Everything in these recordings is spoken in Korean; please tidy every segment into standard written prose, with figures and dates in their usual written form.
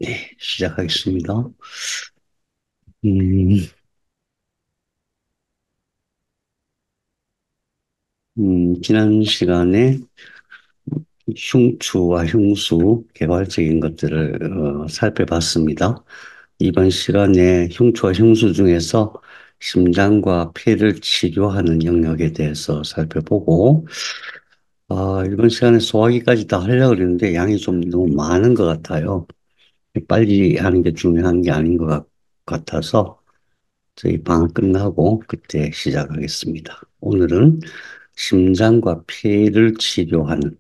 네, 시작하겠습니다. 음, 지난 시간에 흉추와 흉수 개발적인 것들을 살펴봤습니다. 이번 시간에 흉추와 흉수 중에서 심장과 폐를 치료하는 영역에 대해서 살펴보고, 이번 시간에 소화기까지 다 하려고 그랬는데 양이 좀 너무 많은 것 같아요. 빨리 하는 게 중요한 게 아닌 것 같아서 저희 방학 끝나고 그때 시작하겠습니다. 오늘은 심장과 폐를 치료하는,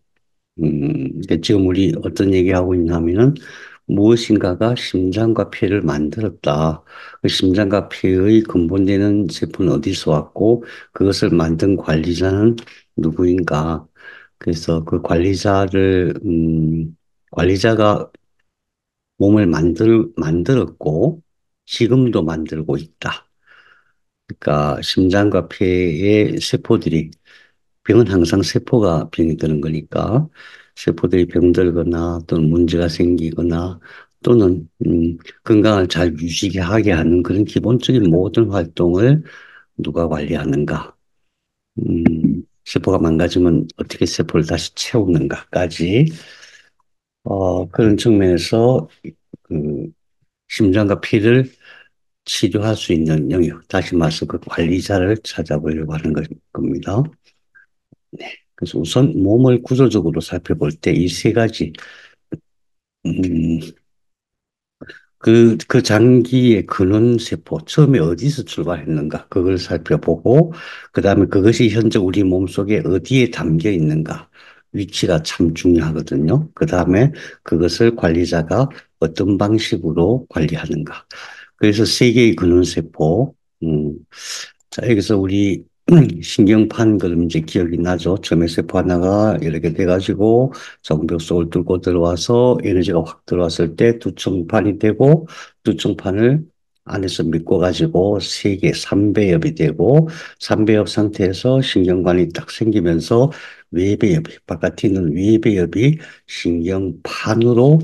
그러니까 지금 우리 어떤 얘기하고 있냐면은 무엇인가가 심장과 폐를 만들었다. 그 심장과 폐의 근본되는 세포는 어디서 왔고 그것을 만든 관리자는 누구인가. 그래서 그 관리자가 몸을 만들었고 지금도 만들고 있다. 그러니까 심장과 폐의 세포들이 병은 항상 세포가 병이 드는 거니까 세포들이 병들거나 또는 문제가 생기거나 또는 건강을 잘 유지하게 하는 그런 기본적인 모든 활동을 누가 관리하는가? 세포가 망가지면 어떻게 세포를 다시 채우는가까지 그런 측면에서 그 심장과 피를 치료할 수 있는 영역, 다시 말해서 그 관리자를 찾아보려고 하는 겁니다. 네. 그래서 우선 몸을 구조적으로 살펴볼 때 이 세 가지, 음, 그 장기의 근원세포, 처음에 어디서 출발했는가, 그걸 살펴보고, 그 다음에 그것이 현재 우리 몸속에 어디에 담겨 있는가, 위치가 참 중요하거든요. 그 다음에 그것을 관리자가 어떤 방식으로 관리하는가. 그래서 세 개의 근원세포, 자, 여기서 우리 신경판 그럼 이제 기억이 나죠. 점의 세포 하나가 여러 개 돼가지고 정벽 속을 뚫고 들어와서 에너지가 확 들어왔을 때 두층판이 되고 두층판을 안에서 묶어가지고 세 개, 삼배엽이 되고 삼배엽 상태에서 신경관이 딱 생기면서 외배엽이 바깥에 있는 외배엽이 신경판으로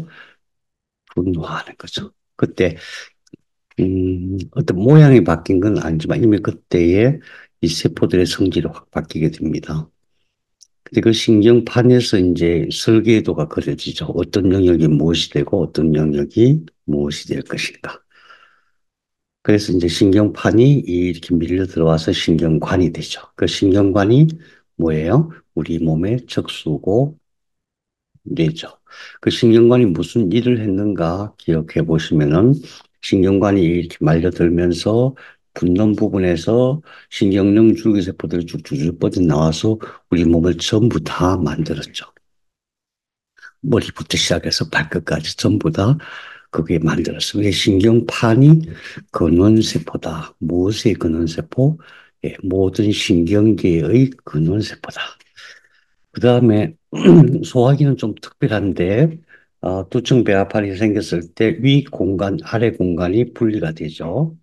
분화하는 거죠. 그때 어떤 모양이 바뀐 건 아니지만 이미 그때의 이 세포들의 성질이 확 바뀌게 됩니다. 근데 그 신경판에서 이제 설계도가 그려지죠. 어떤 영역이 무엇이 되고 어떤 영역이 무엇이 될 것인가. 그래서 이제 신경판이 이렇게 밀려 들어와서 신경관이 되죠. 그 신경관이 뭐예요? 우리 몸의 척수고 뇌죠. 그 신경관이 무슨 일을 했는가 기억해 보시면은 신경관이 이렇게 말려들면서 붙는 부분에서 신경령 줄기세포들이 쭉쭉쭉 뻗어 나와서 우리 몸을 전부 다 만들었죠. 머리부터 시작해서 발끝까지 전부 다 그게 만들었어요. 그게 신경판이 근원세포다. 무엇의 근원세포? 예, 모든 신경계의 근원세포다. 그 다음에 소화기는 좀 특별한데 두층배아판이 생겼을 때 위 공간, 아래 공간이 분리가 되죠.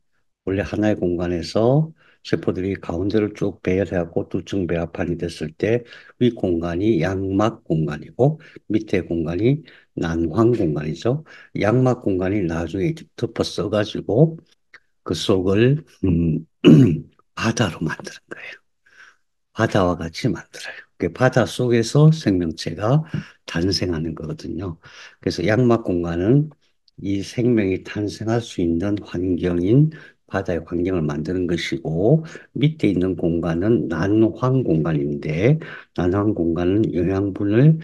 원래 하나의 공간에서 세포들이 가운데를 쭉 배열해갖고 두층배아판이 됐을 때 위 공간이 양막 공간이고 밑에 공간이 난황 공간이죠. 양막 공간이 나중에 이렇게 덮어 써가지고 그 속을 바다로 만드는 거예요. 바다와 같이 만들어요. 그 바다 속에서 생명체가 탄생하는 거거든요. 그래서 양막 공간은 이 생명이 탄생할 수 있는 환경인 바다의 환경을 만드는 것이고 밑에 있는 공간은 난황 공간인데 난황 공간은 영양분을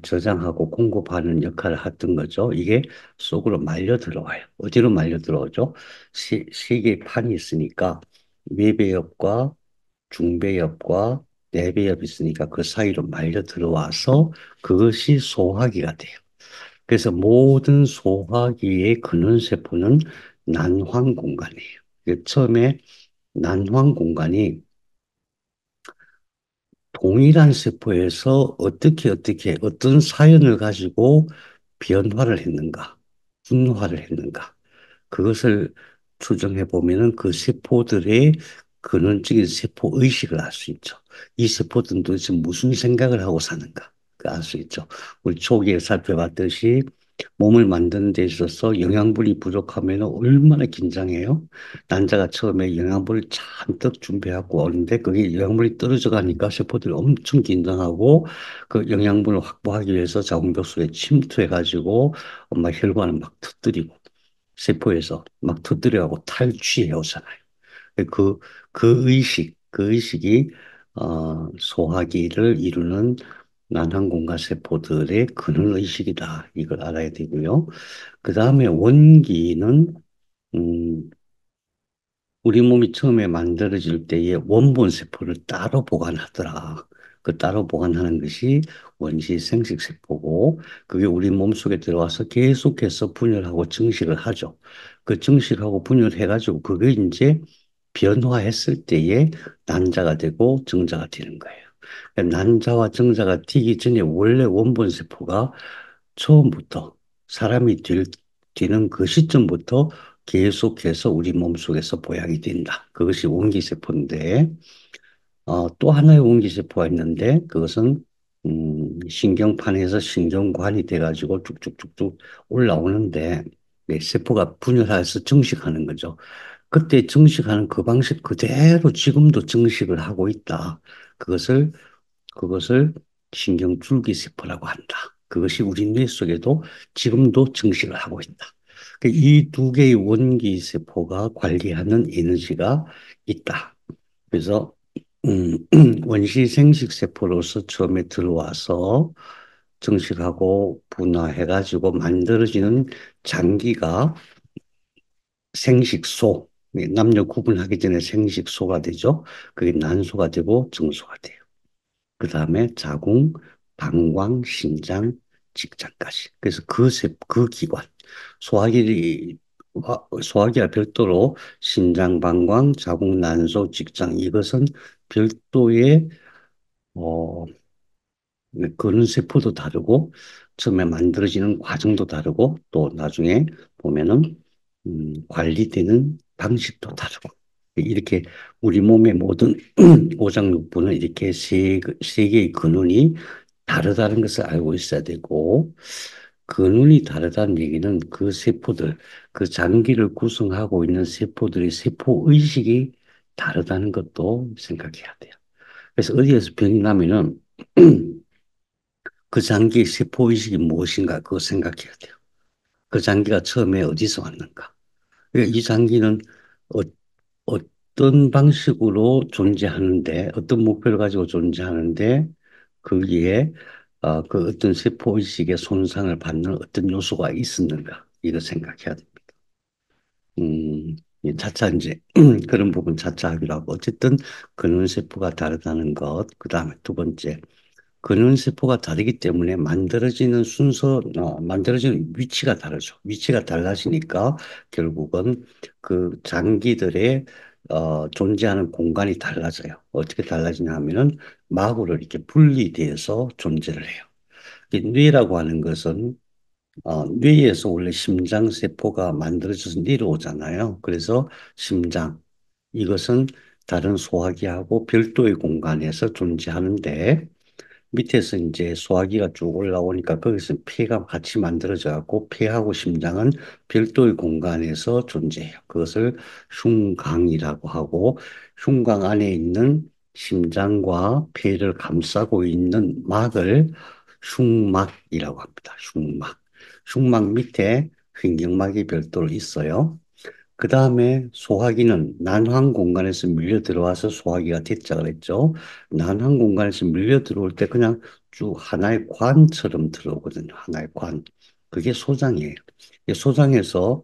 저장하고 공급하는 역할을 했던 거죠. 이게 속으로 말려 들어와요. 어디로 말려 들어오죠? 세 개의 판이 있으니까 외배엽과 중배엽과 내배엽이 있으니까 그 사이로 말려 들어와서 그것이 소화기가 돼요. 그래서 모든 소화기의 근원세포는 난황 공간이에요. 처음에 난황 공간이 동일한 세포에서 어떻게 어떤 사연을 가지고 변화를 했는가, 분화를 했는가. 그것을 추정해 보면은 그 세포들의 근원적인 세포 의식을 알 수 있죠. 이 세포들은 도대체 무슨 생각을 하고 사는가, 알 수 있죠. 우리 초기에 살펴봤듯이 몸을 만드는 데 있어서 영양분이 부족하면 얼마나 긴장해요? 난자가 처음에 영양분을 잔뜩 준비하고 오는데 그게 영양분이 떨어져 가니까 세포들이 엄청 긴장하고 그 영양분을 확보하기 위해서 자궁벽 속에 침투해 가지고 엄마 혈관을 막 터뜨리고 세포에서 막 터뜨려가고 탈취해 오잖아요. 그, 그 의식이 소화기를 이루는 난항공간 세포들의 근원 의식이다. 이걸 알아야 되고요. 그 다음에 원기는 음, 우리 몸이 처음에 만들어질 때에 원본 세포를 따로 보관하더라. 그 따로 보관하는 것이 원시 생식 세포고, 그게 우리 몸속에 들어와서 계속해서 분열하고 증식을 하죠. 그 증식하고 분열해가지고 그게 이제 변화했을 때에 난자가 되고 정자가 되는 거예요. 그러니까 난자와 정자가 되기 전에 원래 원본 세포가 처음부터 사람이 되는 그 시점부터 계속해서 우리 몸속에서 보양이 된다. 그것이 원기세포인데, 또 하나의 원기세포가 있는데, 그것은, 신경판에서 신경관이 돼가지고 쭉쭉쭉쭉 올라오는데, 네, 세포가 분열해서 증식하는 거죠. 그때 증식하는 그 방식 그대로 지금도 증식을 하고 있다. 그것을 그것을 신경줄기세포라고 한다. 그것이 우리 뇌 속에도 지금도 증식을 하고 있다. 이 두 개의 원기세포가 관리하는 에너지가 있다. 그래서 음, 원시 생식세포로서 처음에 들어와서 증식하고 분화해가지고 만들어지는 장기가 생식소, 네, 남녀 구분하기 전에 생식소가 되죠. 그게 난소가 되고 정소가 돼요. 그 다음에 자궁, 방광, 신장, 직장까지. 그래서 그 기관, 소화기, 소화기와 별도로 신장, 방광, 자궁, 난소, 직장, 이것은 별도의, 어, 그런 세포도 다르고, 처음에 만들어지는 과정도 다르고, 또 나중에 보면은, 관리되는 방식도 다르고. 이렇게 우리 몸의 모든 오장육부는 이렇게 세 개의 근원이 다르다는 것을 알고 있어야 되고, 근원이 다르다는 얘기는 그 세포들, 그 장기를 구성하고 있는 세포들의 세포 의식이 다르다는 것도 생각해야 돼요. 그래서 어디에서 병이 나면은 그 장기의 세포 의식이 무엇인가 그거 생각해야 돼요. 그 장기가 처음에 어디서 왔는가? 그러니까 이 장기는 어, 어떤 방식으로 존재하는데, 어떤 목표를 가지고 존재하는데, 거기에 그 어떤 세포 의식의 손상을 받는 어떤 요소가 있었는가? 이거 생각해야 됩니다. 이 차차 이제 그런 부분 차차 하기로 하고 어쨌든 근원세포가 다르다는 것. 그다음에 두 번째 근원세포가 다르기 때문에 만들어지는 만들어지는 위치가 다르죠. 위치가 달라지니까 결국은 그 장기들의 존재하는 공간이 달라져요. 어떻게 달라지냐 하면은 마구로 이렇게 분리돼서 존재를 해요. 이 뇌라고 하는 것은 뇌에서 원래 심장세포가 만들어져서 내려오잖아요. 그래서 심장, 이것은 다른 소화기하고 별도의 공간에서 존재하는데 밑에서 이제 소화기가 쭉 올라오니까 거기서 폐가 같이 만들어져 갖고 폐하고 심장은 별도의 공간에서 존재해요. 그것을 흉강이라고 하고 흉강 안에 있는 심장과 폐를 감싸고 있는 막을 흉막이라고 합니다. 흉막. 흉막 밑에 횡격막이 별도로 있어요. 그 다음에 소화기는 난황 공간에서 밀려 들어와서 소화기가 됐자 그랬죠. 난황 공간에서 밀려 들어올 때 그냥 쭉 하나의 관처럼 들어오거든요. 하나의 관. 그게 소장이에요. 이 소장에서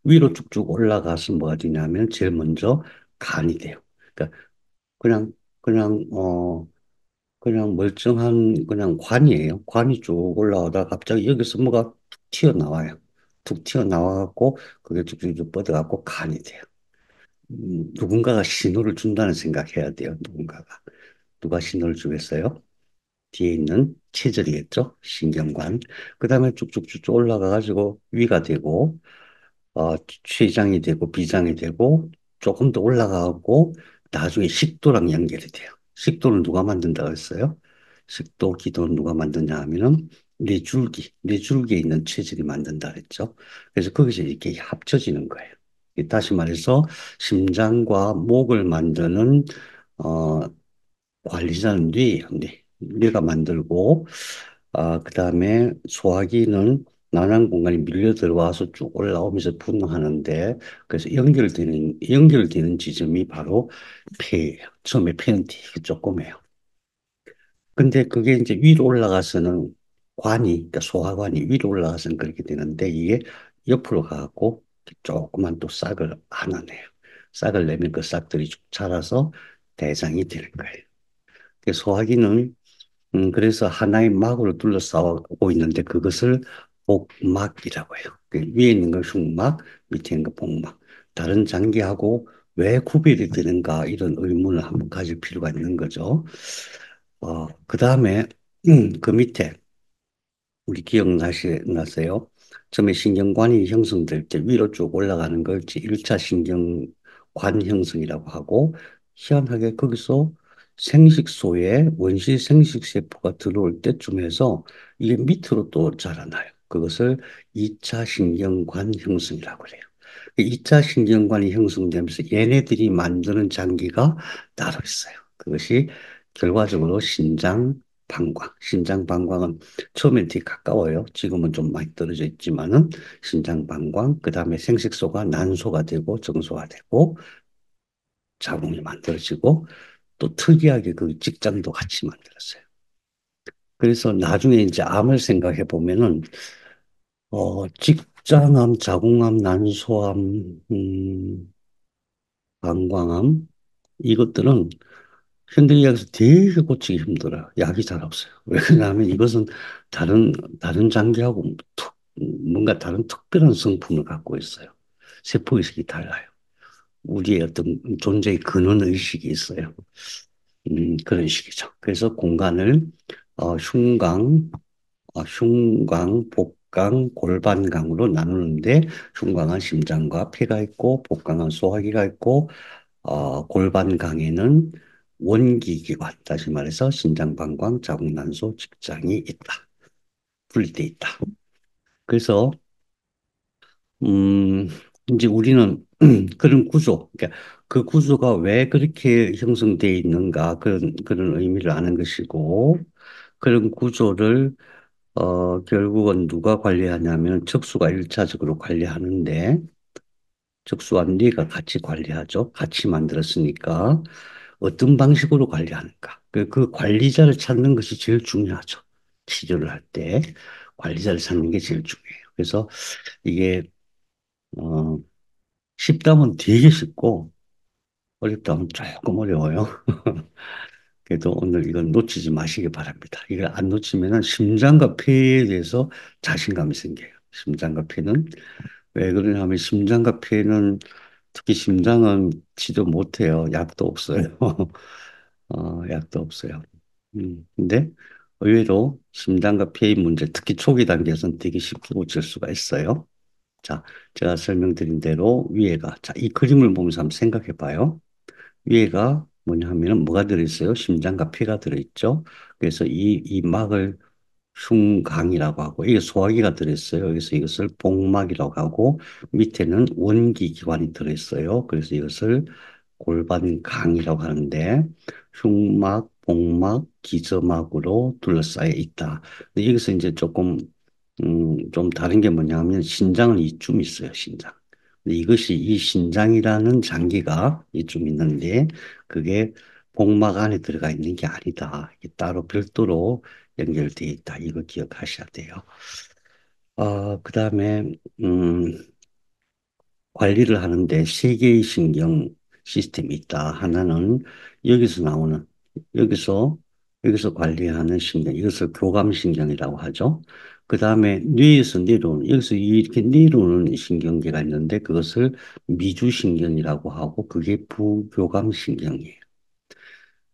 위로 쭉쭉 올라가서 뭐가 되냐면 제일 먼저 간이 돼요. 그러니까 그냥 그냥 그냥 멀쩡한 그냥 관이에요. 관이 쭉 올라오다가 갑자기 여기서 뭐가 툭 튀어나와요. 툭 튀어나와갖고 그게 쭉쭉쭉 뻗어갖고 간이 돼요. 누군가가 신호를 준다는 생각해야 돼요. 누군가가. 누가 신호를 주겠어요? 뒤에 있는 체절이겠죠? 신경관. 그 다음에 쭉쭉쭉 올라가가지고 위가 되고, 췌장이 되고, 비장이 되고, 조금 더 올라가고, 나중에 식도랑 연결이 돼요. 식도는 누가 만든다고 했어요? 식도, 기도는 누가 만드냐 하면은, 뇌줄기에 있는 체질이 만든다 그랬죠. 그래서 거기서 이렇게 합쳐지는 거예요. 다시 말해서 심장과 목을 만드는 어, 관리자는 뇌예요. 뇌가 만들고 그다음에 소화기는 난한 공간이 밀려 들어와서 쭉 올라오면서 분화하는데 그래서 연결되는 지점이 바로 폐예요. 처음에 폐는 되게 조그매요. 근데 그게 이제 위로 올라가서는 그러니까 소화관이 위로 올라가서는 그렇게 되는데 이게 옆으로 가고 조그만 또 싹을 하나 내요. 싹을 내면 그 싹들이 쭉 자라서 대장이 되는 거예요. 그 소화기는 그래서 하나의 막으로 둘러싸고 있는데 그것을 복막이라고 해요. 그 위에 있는 건 흉막, 밑에 있는 건 복막. 다른 장기하고 왜 구별이 되는가 이런 의문을 한번 가질 필요가 있는 거죠. 그 다음에 그 밑에 우리 기억나세요? 처음에 신경관이 형성될 때 위로 쭉 올라가는 걸 1차 신경관 형성이라고 하고 희한하게 거기서 생식소에 원시 생식세포가 들어올 때쯤 해서 이게 밑으로 또 자라나요. 그것을 2차 신경관 형성이라고 그래요. 2차 신경관이 형성되면서 얘네들이 만드는 장기가 따로 있어요. 그것이 결과적으로 신장 방광은 처음엔 되게 가까워요. 지금은 좀 많이 떨어져 있지만은 신장 방광, 그 다음에 생식소가 난소가 되고 정소가 되고 자궁이 만들어지고 또 특이하게 그 직장도 같이 만들었어요. 그래서 나중에 이제 암을 생각해 보면은 직장암, 자궁암, 난소암, 방광암 이것들은 현대의학에서 되게 고치기 힘들어요. 약이 잘 없어요. 왜냐하면 이것은 다른, 다른 장기하고 뭔가 다른 특별한 성품을 갖고 있어요. 세포의식이 달라요. 우리의 어떤 존재의 근원 의식이 있어요. 그런 식이죠. 그래서 공간을 흉강, 흉강, 복강, 골반강으로 나누는데 흉강은 심장과 폐가 있고 복강은 소화기가 있고 골반강에는 원기기관, 다시 말해서 신장방광, 자궁난소, 직장이 있다. 분리돼 있다. 그래서 음, 이제 우리는 그런 구조, 그러니까 그 구조가 왜 그렇게 형성되어 있는가 그런 의미를 아는 것이고 그런 구조를 결국은 누가 관리하냐면 척수가 일차적으로 관리하는데 척수와 뇌가 같이 관리하죠. 같이 만들었으니까 어떤 방식으로 관리하는가. 그 관리자를 찾는 것이 제일 중요하죠. 치료를 할 때 관리자를 찾는 게 제일 중요해요. 그래서 이게 어, 쉽다면 되게 쉽고 어렵다면 조금 어려워요. 그래도 오늘 이건 놓치지 마시기 바랍니다. 이걸 안 놓치면은 심장과 폐에 대해서 자신감이 생겨요. 심장과 폐는 왜 그러냐면 심장과 폐는 특히 심장은 치료 못해요. 약도 없어요. 약도 없어요. 근데 의외로 심장과 폐의 문제, 특히 초기 단계에서는 되게 쉽게 고칠 수가 있어요. 자, 제가 설명드린 대로 위에가, 자, 이 그림을 보면서 한번 생각해 봐요. 위에가 뭐냐 하면은 뭐가 들어있어요? 심장과 폐가 들어있죠. 그래서 이 막을 흉강이라고 하고, 이게 소화기가 들어있어요. 그래서 이것을 복막이라고 하고, 밑에는 원기기관이 들어있어요. 그래서 이것을 골반강이라고 하는데, 흉막, 복막, 기저막으로 둘러싸여 있다. 근데 여기서 이제 좀 다른 게 뭐냐 하면, 신장은 이쯤 있어요, 신장. 근데 이것이 이 신장이라는 장기가 이쯤 있는데, 그게 복막 안에 들어가 있는 게 아니다. 이게 따로 별도로 연결되어 있다. 이거 기억하셔야 돼요. 그다음에 관리를 하는데 세 개의 신경 시스템이 있다. 하나는 여기서 나오는 여기서 여기서 관리하는 신경, 이것을 교감신경이라고 하죠. 그다음에 뇌에서 내려오는 여기서 이렇게 내려오는 신경계가 있는데 그것을 미주신경이라고 하고 그게 부교감신경이에요.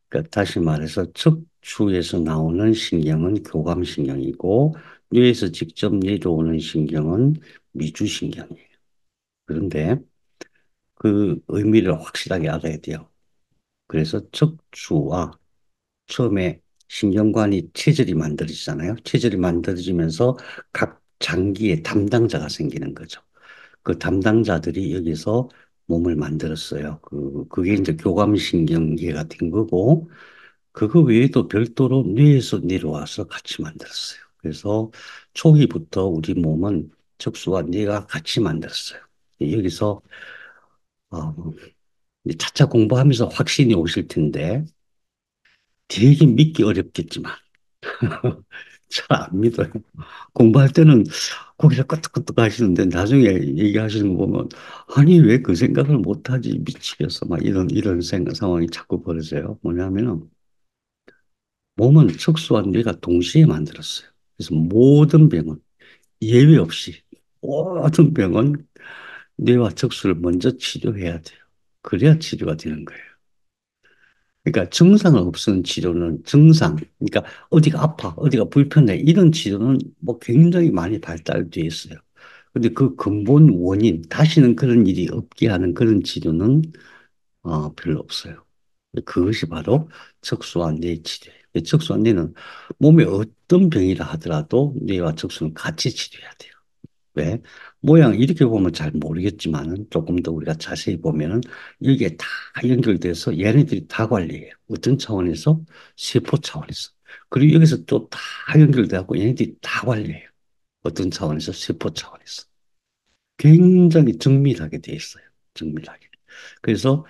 그러니까 다시 말해서 척추에서 나오는 신경은 교감신경이고 뇌에서 직접 내려오는 신경은 미주신경이에요. 그런데 그 의미를 확실하게 알아야 돼요. 그래서 척추와 처음에 신경관이 체질이 만들어지잖아요. 체질이 만들어지면서 각 장기에 담당자가 생기는 거죠. 그 담당자들이 여기서 몸을 만들었어요. 그게 이제 교감신경계가 된 거고, 그거 외에도 별도로 뇌에서 내려와서 같이 만들었어요. 그래서 초기부터 우리 몸은 척수와 뇌가 같이 만들었어요. 여기서 어, 이제 차차 공부하면서 확신이 오실 텐데 되게 믿기 어렵겠지만 잘 안 믿어요. 공부할 때는 고개를 끄덕끄덕 하시는데 나중에 얘기하시는 거 보면 아니 왜 그 생각을 못하지 미치겠어 막 이런 생각 상황이 자꾸 벌어져요. 뭐냐면은 몸은 척수와 뇌가 동시에 만들었어요. 그래서 모든 병은 예외 없이 모든 병은 뇌와 척수를 먼저 치료해야 돼요. 그래야 치료가 되는 거예요. 그러니까 증상을 없애는 치료는 증상, 그러니까 어디가 아파, 어디가 불편해 이런 치료는 뭐 굉장히 많이 발달돼 있어요. 근데 그 근본 원인, 다시는 그런 일이 없게 하는 그런 치료는 별로 없어요. 그것이 바로 척수와 뇌 치료예요. 척수와 뇌는 몸에 어떤 병이라 하더라도 뇌와 척수는 같이 치료해야 돼요. 왜? 모양 이렇게 보면 잘 모르겠지만은 조금 더 우리가 자세히 보면은 이게 다 연결돼서 얘네들이 다 관리해요. 어떤 차원에서? 세포 차원에서. 그리고 여기서 또 다 연결돼갖고 얘네들이 다 관리해요. 어떤 차원에서? 세포 차원에서. 굉장히 정밀하게 돼 있어요. 정밀하게. 그래서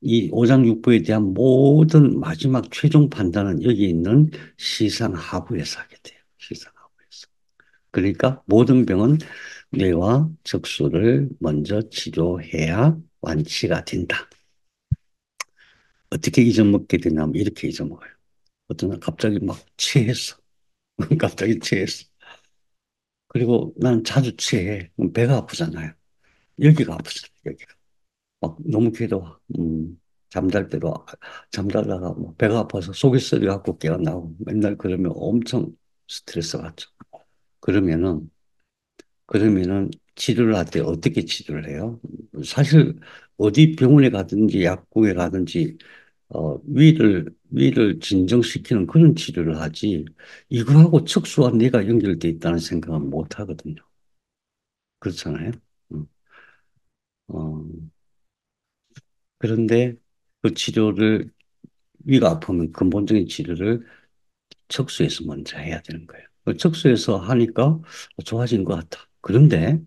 이 오장육부에 대한 모든 마지막 최종 판단은 여기 있는 시상하부에서 하게 돼요. 시상하부에서. 그러니까 모든 병은 뇌와 척수를 먼저 치료해야 완치가 된다. 어떻게 잊어먹게 되냐면 이렇게 잊어먹어요. 어떤 날 갑자기 막 취했어. 갑자기 취했어. 그리고 난 자주 취해. 그럼 배가 아프잖아요. 여기가 아프잖아요. 여기가. 막 너무 괴로워. 잠잘 때도 잠자다가 뭐 배가 아파서 속이 쓰려갖고 깨어나고 맨날 그러면 엄청 스트레스 받죠. 그러면은 그러면은 치료를 할 때 어떻게 치료를 해요? 사실 어디 병원에 가든지 약국에 가든지 위를 진정시키는 그런 치료를 하지 이거하고 척수와 뇌가 연결돼 있다는 생각은 못 하거든요. 그렇잖아요. 음, 어, 그런데 그 치료를 위가 아프면 근본적인 치료를 척수에서 먼저 해야 되는 거예요. 그 척수에서 하니까 좋아진 것 같아. 그런데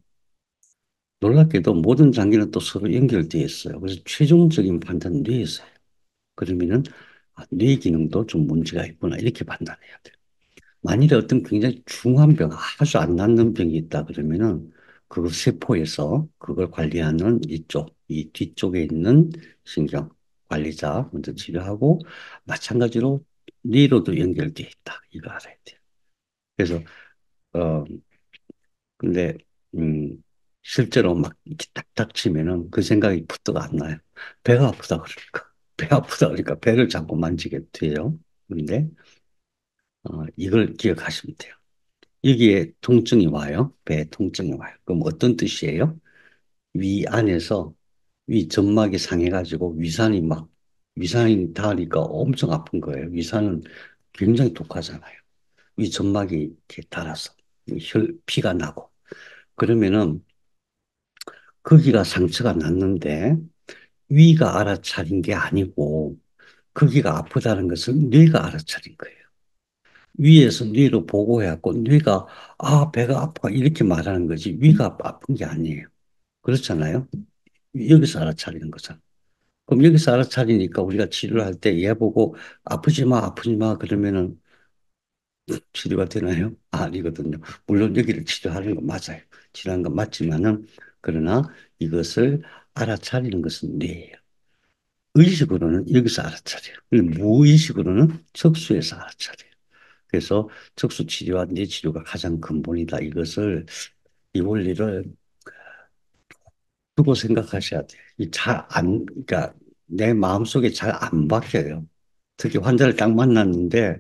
놀랍게도 모든 장기는 또 서로 연결되어 있어요. 그래서 최종적인 판단은 뇌에서 해요. 그러면은 뇌 기능도 좀 문제가 있구나 이렇게 판단해야 돼요. 만일에 어떤 굉장히 중한 병, 아주 안 낫는 병이 있다 그러면은 그 세포에서 그걸 관리하는 이 뒤쪽에 있는 신경 관리자 먼저 치료하고 마찬가지로 뇌로도 연결되어 있다. 이거 알아야 돼요. 그래서 어 근데 음 실제로 막 이렇게 딱딱 치면은 그 생각이 부쩍 안 나요. 배가 아프다 그러니까 배 아프다 그러니까 배를 자꾸 만지게 돼요. 근데 이걸 기억하시면 돼요. 여기에 통증이 와요. 배에 통증이 와요. 그럼 어떤 뜻이에요? 위 안에서 위 점막이 상해가지고 위산이 닿으니까 엄청 아픈 거예요. 위산은 굉장히 독하잖아요. 위 점막이 이렇게 닳아서 피가 나고 그러면은 거기가 상처가 났는데 위가 알아차린 게 아니고 거기가 아프다는 것은 뇌가 알아차린 거예요. 위에서 뇌로 보고해갖고 뇌가 배가 아파 이렇게 말하는 거지 위가 아픈 게 아니에요. 그렇잖아요. 여기서 알아차리는 거잖아. 그럼 여기서 알아차리니까 우리가 치료를 할 때 얘 보고 아프지 마, 아프지 마 그러면은 치료가 되나요? 아니거든요. 물론 여기를 치료하는 건 맞아요. 치료하는 건 맞지만은 그러나 이것을 알아차리는 것은 뇌예요. 의식으로는 여기서 알아차려요. 무의식으로는 척수에서 알아차려요. 그래서 척수 치료와 뇌 치료가 가장 근본이다. 이 원리를 두고 생각하셔야 돼요. 그러니까 내 마음속에 잘 안 박혀요. 특히 환자를 딱 만났는데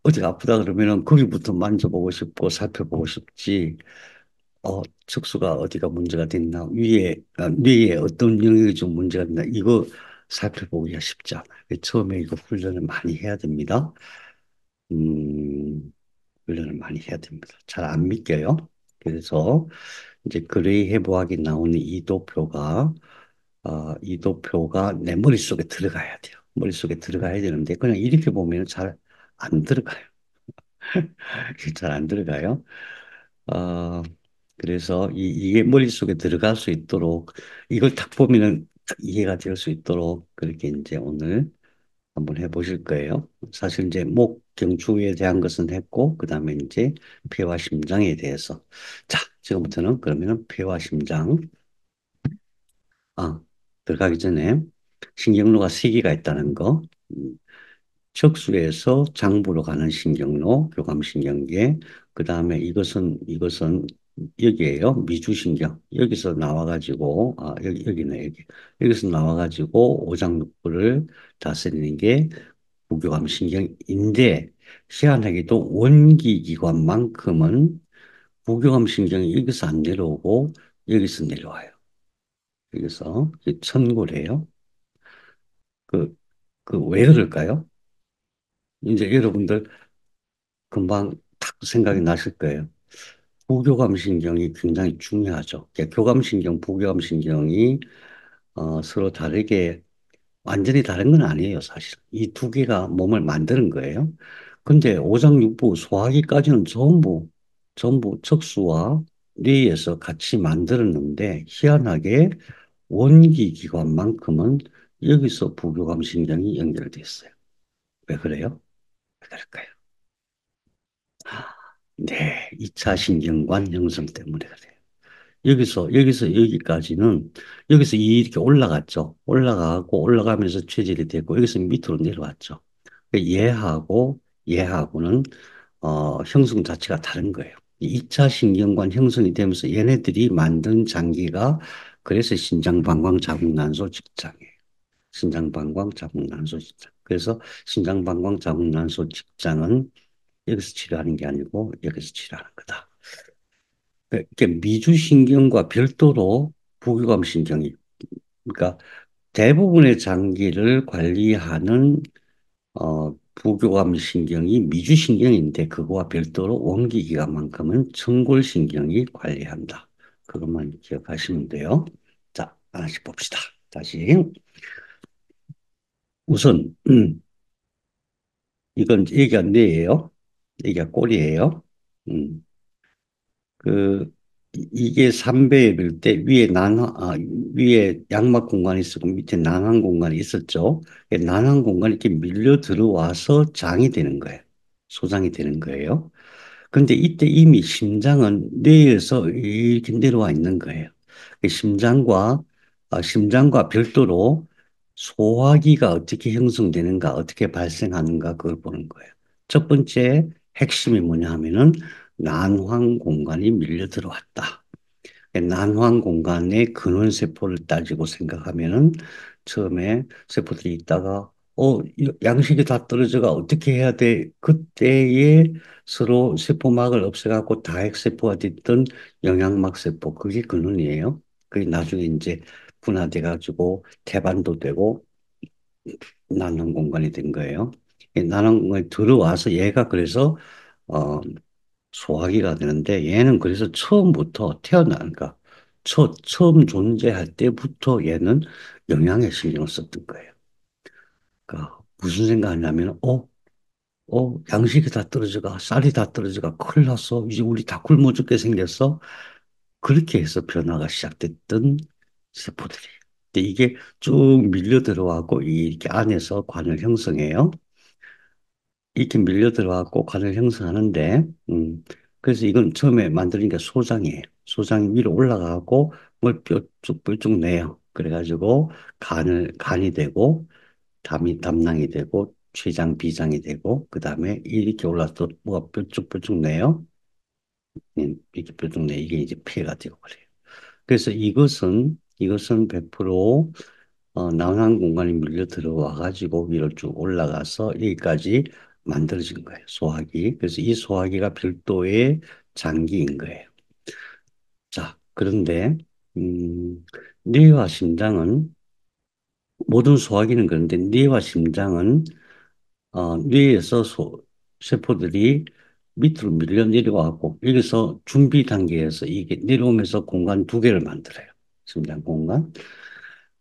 어디가 아프다 그러면은 거기부터 만져보고 싶고 살펴보고 싶지. 척수가 어디가 문제가 됐나, 뇌에 어떤 영역이 좀 문제가 됐나, 이거 살펴보기가 쉽지 않아요. 처음에 이거 훈련을 많이 해야 됩니다. 음, 훈련을 많이 해야 됩니다. 잘 안 믿겨요. 그래서 이제 그레이 해부학에 나오는 이도표가 내 머릿속에 들어가야 돼요. 머릿속에 들어가야 되는데 그냥 이렇게 보면 잘 안 들어가요. 잘 안 들어가요. 어, 그래서 이게 머릿속에 들어갈 수 있도록 이걸 딱 보면은 딱 이해가 될 수 있도록 그렇게 이제 오늘 한번 해보실 거예요. 사실 이제 목 경추에 대한 것은 했고 그다음에 이제 폐와 심장에 대해서 자 지금부터는 그러면은 폐와 심장 아 들어가기 전에 신경로가 세 개가 있다는 거 음, 척수에서 장부로 가는 신경로, 교감신경계. 그 다음에 이것은 여기에요. 미주신경. 여기서 나와가지고, 여기네, 여기. 여기서 나와가지고 오장육부를 다스리는 게 부교감신경인데, 희한하게도 원기기관만큼은 부교감신경이 여기서 안 내려오고, 여기서 내려와요. 여기서, 이게 천골이에요. 그, 왜 그럴까요? 이제 여러분들 금방 딱 생각이 나실 거예요. 부교감신경이 굉장히 중요하죠. 교감신경, 부교감신경이 서로 다르게 완전히 다른 건 아니에요, 사실. 이 두 개가 몸을 만드는 거예요. 근데 오장육부, 소화기까지는 전부 척수와 뇌에서 같이 만들었는데 희한하게 원기기관만큼은 여기서 부교감신경이 연결돼 있어요. 왜 그래요? 왜 그럴까요? 네, 2차 신경관 형성 때문에 그래요. 여기서 여기까지는, 여기서 이렇게 올라갔죠. 올라가면서 체질이 되고, 여기서 밑으로 내려왔죠. 얘하고는, 형성 자체가 다른 거예요. 2차 신경관 형성이 되면서 얘네들이 만든 장기가, 그래서 신장방광 자궁난소 직장이에요. 신장방광 자궁난소 직장. 그래서 신장방광 자궁난소 직장은 여기서 치료하는 게 아니고, 여기서 치료하는 거다. 이렇게 미주신경과 별도로 부교감신경이 그러니까 대부분의 장기를 관리하는 부교감신경이 미주신경인데 그거와 별도로 원기기관만큼은 청골신경이 관리한다. 그것만 기억하시면 돼요. 자, 하나씩 봅시다. 다시 우선 이건 여기가 뇌예요. 여기가 꼬리예요. 음. 그 이게 삼배일 때 위에 양막 공간이 있었고 밑에 난항 공간이 있었죠. 난항 공간이 이렇게 밀려 들어와서 장이 되는 거예요. 소장이 되는 거예요. 근데 이때 이미 심장은 뇌에서 이렇게 내려와 있는 거예요. 그 심장과 별도로 소화기가 어떻게 형성되는가, 어떻게 발생하는가 그걸 보는 거예요. 첫 번째 핵심이 뭐냐 하면은 난황 공간이 밀려 들어왔다. 난황 공간의 근원 세포를 따지고 생각하면은 처음에 세포들이 있다가 양식이 다 떨어져가 어떻게 해야 돼? 그때에 서로 세포막을 없애갖고 다핵세포가 됐던 영양막 세포 그게 근원이에요. 그게 나중에 이제 분화돼 가지고 태반도 되고 난항 공간이 된 거예요. 이 난항 공간에 들어와서 얘가 그래서 어, 소화기가 되는데 얘는 그래서 처음부터 태어나니까 처음 존재할 때부터 얘는 영양에 신경을 썼던 거예요. 그러니까 무슨 생각하냐면 양식이 다 떨어져가 쌀이 다 떨어져가 큰일 났어. 이제 우리 다 굶어 죽게 생겼어. 그렇게 해서 변화가 시작됐던 세포들이. 근데 이게 쭉 밀려 들어가고 이렇게 안에서 관을 형성해요. 이렇게 밀려 들어가고 관을 형성하는데, 그래서 이건 처음에 만드는 게 소장이에요. 소장이 위로 올라가고 뭘 뾰족뾰족 내요. 그래가지고 간이 되고, 담낭이 되고, 췌장, 비장이 되고, 그 다음에 이렇게 올라서 뭐가 뾰족뾰족 내요. 이렇게 뾰족 내. 이게 이제 폐가 되고 그래요. 그래서 이것은 100% 난한 공간이 밀려 들어와 가지고 위로 쭉 올라가서 여기까지 만들어진 거예요. 소화기. 그래서 이 소화기가 별도의 장기인 거예요. 자, 그런데 뇌와 심장은 모든 소화기는 그런데 뇌와 심장은 뇌에서 세포들이 밑으로 밀려 내려가고 여기서 준비 단계에서 이게 내려오면서 공간 두 개를 만들어요. 심장 공간.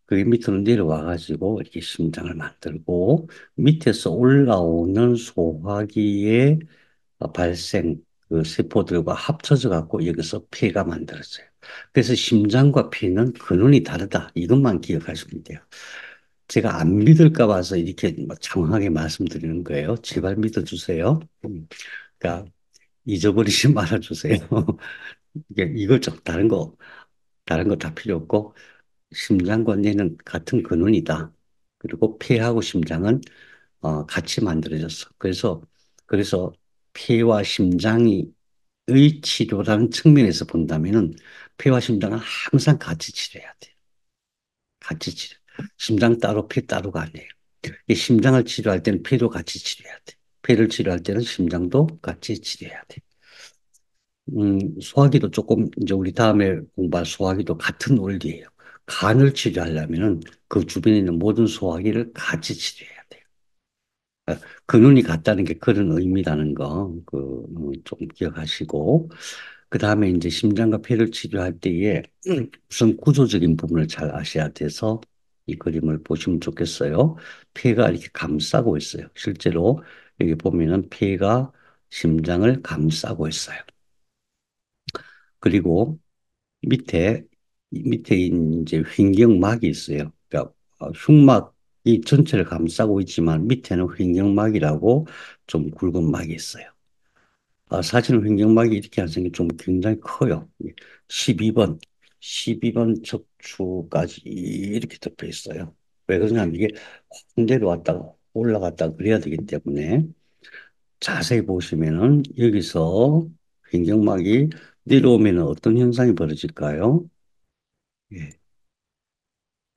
그게 밑으로 내려와 가지고 이렇게 심장을 만들고 밑에서 올라오는 소화기의 발생 그 세포들과 합쳐져 갖고 여기서 폐가 만들어져요. 그래서 심장과 폐는 근원이 다르다. 이것만 기억하시면 돼요. 제가 안 믿을까 봐서 이렇게 뭐 장황하게 말씀드리는 거예요. 제발 믿어주세요. 그러니까 잊어버리지 말아주세요. 이걸 좀 다른 거 다 필요 없고 심장과 뇌는 같은 근원이다. 그리고 폐하고 심장은 같이 만들어졌어. 그래서 폐와 심장이 의 치료라는 측면에서 본다면은 폐와 심장은 항상 같이 치료해야 돼요. 같이 치료. 심장 따로 폐 따로가 아니에요. 이 심장을 치료할 때는 폐도 같이 치료해야 돼. 폐를 치료할 때는 심장도 같이 치료해야 돼. 소화기도 조금 이제 우리 다음에 공부할 소화기도 같은 원리예요. 간을 치료하려면은 그 주변에 있는 모든 소화기를 같이 치료해야 돼요. 근원이 같다는 게 그런 의미라는 거, 좀 기억하시고, 그 다음에 이제 심장과 폐를 치료할 때에 우선 구조적인 부분을 잘 아셔야 돼서 이 그림을 보시면 좋겠어요. 폐가 이렇게 감싸고 있어요. 실제로 여기 보면은 폐가 심장을 감싸고 있어요. 그리고 밑에, 밑에 이제 횡격막이 있어요. 그러니까 흉막이 전체를 감싸고 있지만 밑에는 횡격막이라고 좀 굵은 막이 있어요. 사실은 횡격막이 이렇게 한성이 좀 굉장히 커요. 12번, 12번 척추까지 이렇게 덮여 있어요. 왜 그러냐면 이게 확 내려왔다가 올라갔다가 그래야 되기 때문에 자세히 보시면은 여기서 횡격막이 내려오면 어떤 현상이 벌어질까요? 예,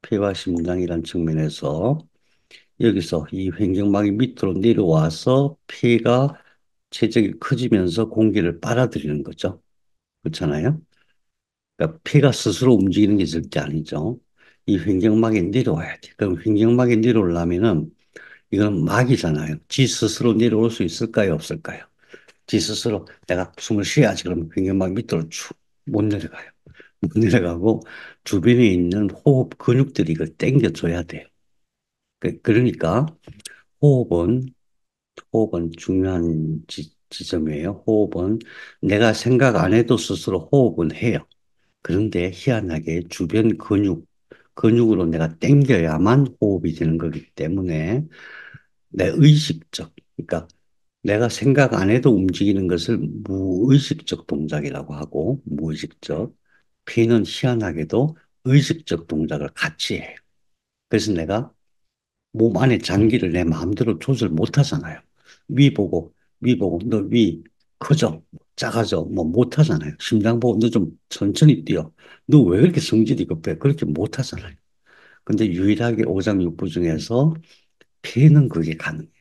폐와 심장이란 측면에서 여기서 이 횡격막이 밑으로 내려와서 폐가 체적이 커지면서 공기를 빨아들이는 거죠. 그렇잖아요. 그러니까 폐가 스스로 움직이는 게 절대 아니죠. 이 횡격막이 내려와야 돼. 그럼 횡격막이 내려오려면은 이건 막이잖아요. 지 스스로 내려올 수 있을까요? 없을까요? 지 스스로 내가 숨을 쉬어야지. 그러면 횡격막 밑으로 쭉 못 내려가요. 못 내려가고 주변에 있는 호흡 근육들이 이걸 당겨줘야 돼요. 그러니까 호흡은 호흡은 중요한 지점이에요. 호흡은 내가 생각 안 해도 스스로 호흡은 해요. 그런데 희한하게 주변 근육으로 내가 당겨야만 호흡이 되는 거기 때문에 내 의식적, 그러니까 내가 생각 안 해도 움직이는 것을 무의식적 동작이라고 하고, 무의식적, 피는 희한하게도 의식적 동작을 같이 해요. 그래서 내가 몸 안에 장기를 내 마음대로 조절 못 하잖아요. 위 보고, 위 보고, 너 위 커져, 작아져, 뭐 못 하잖아요. 심장 보고, 너 좀 천천히 뛰어. 너 왜 그렇게 성질이 급해? 그렇게 못 하잖아요. 근데 유일하게 오장육부 중에서 피는 그게 가능해요.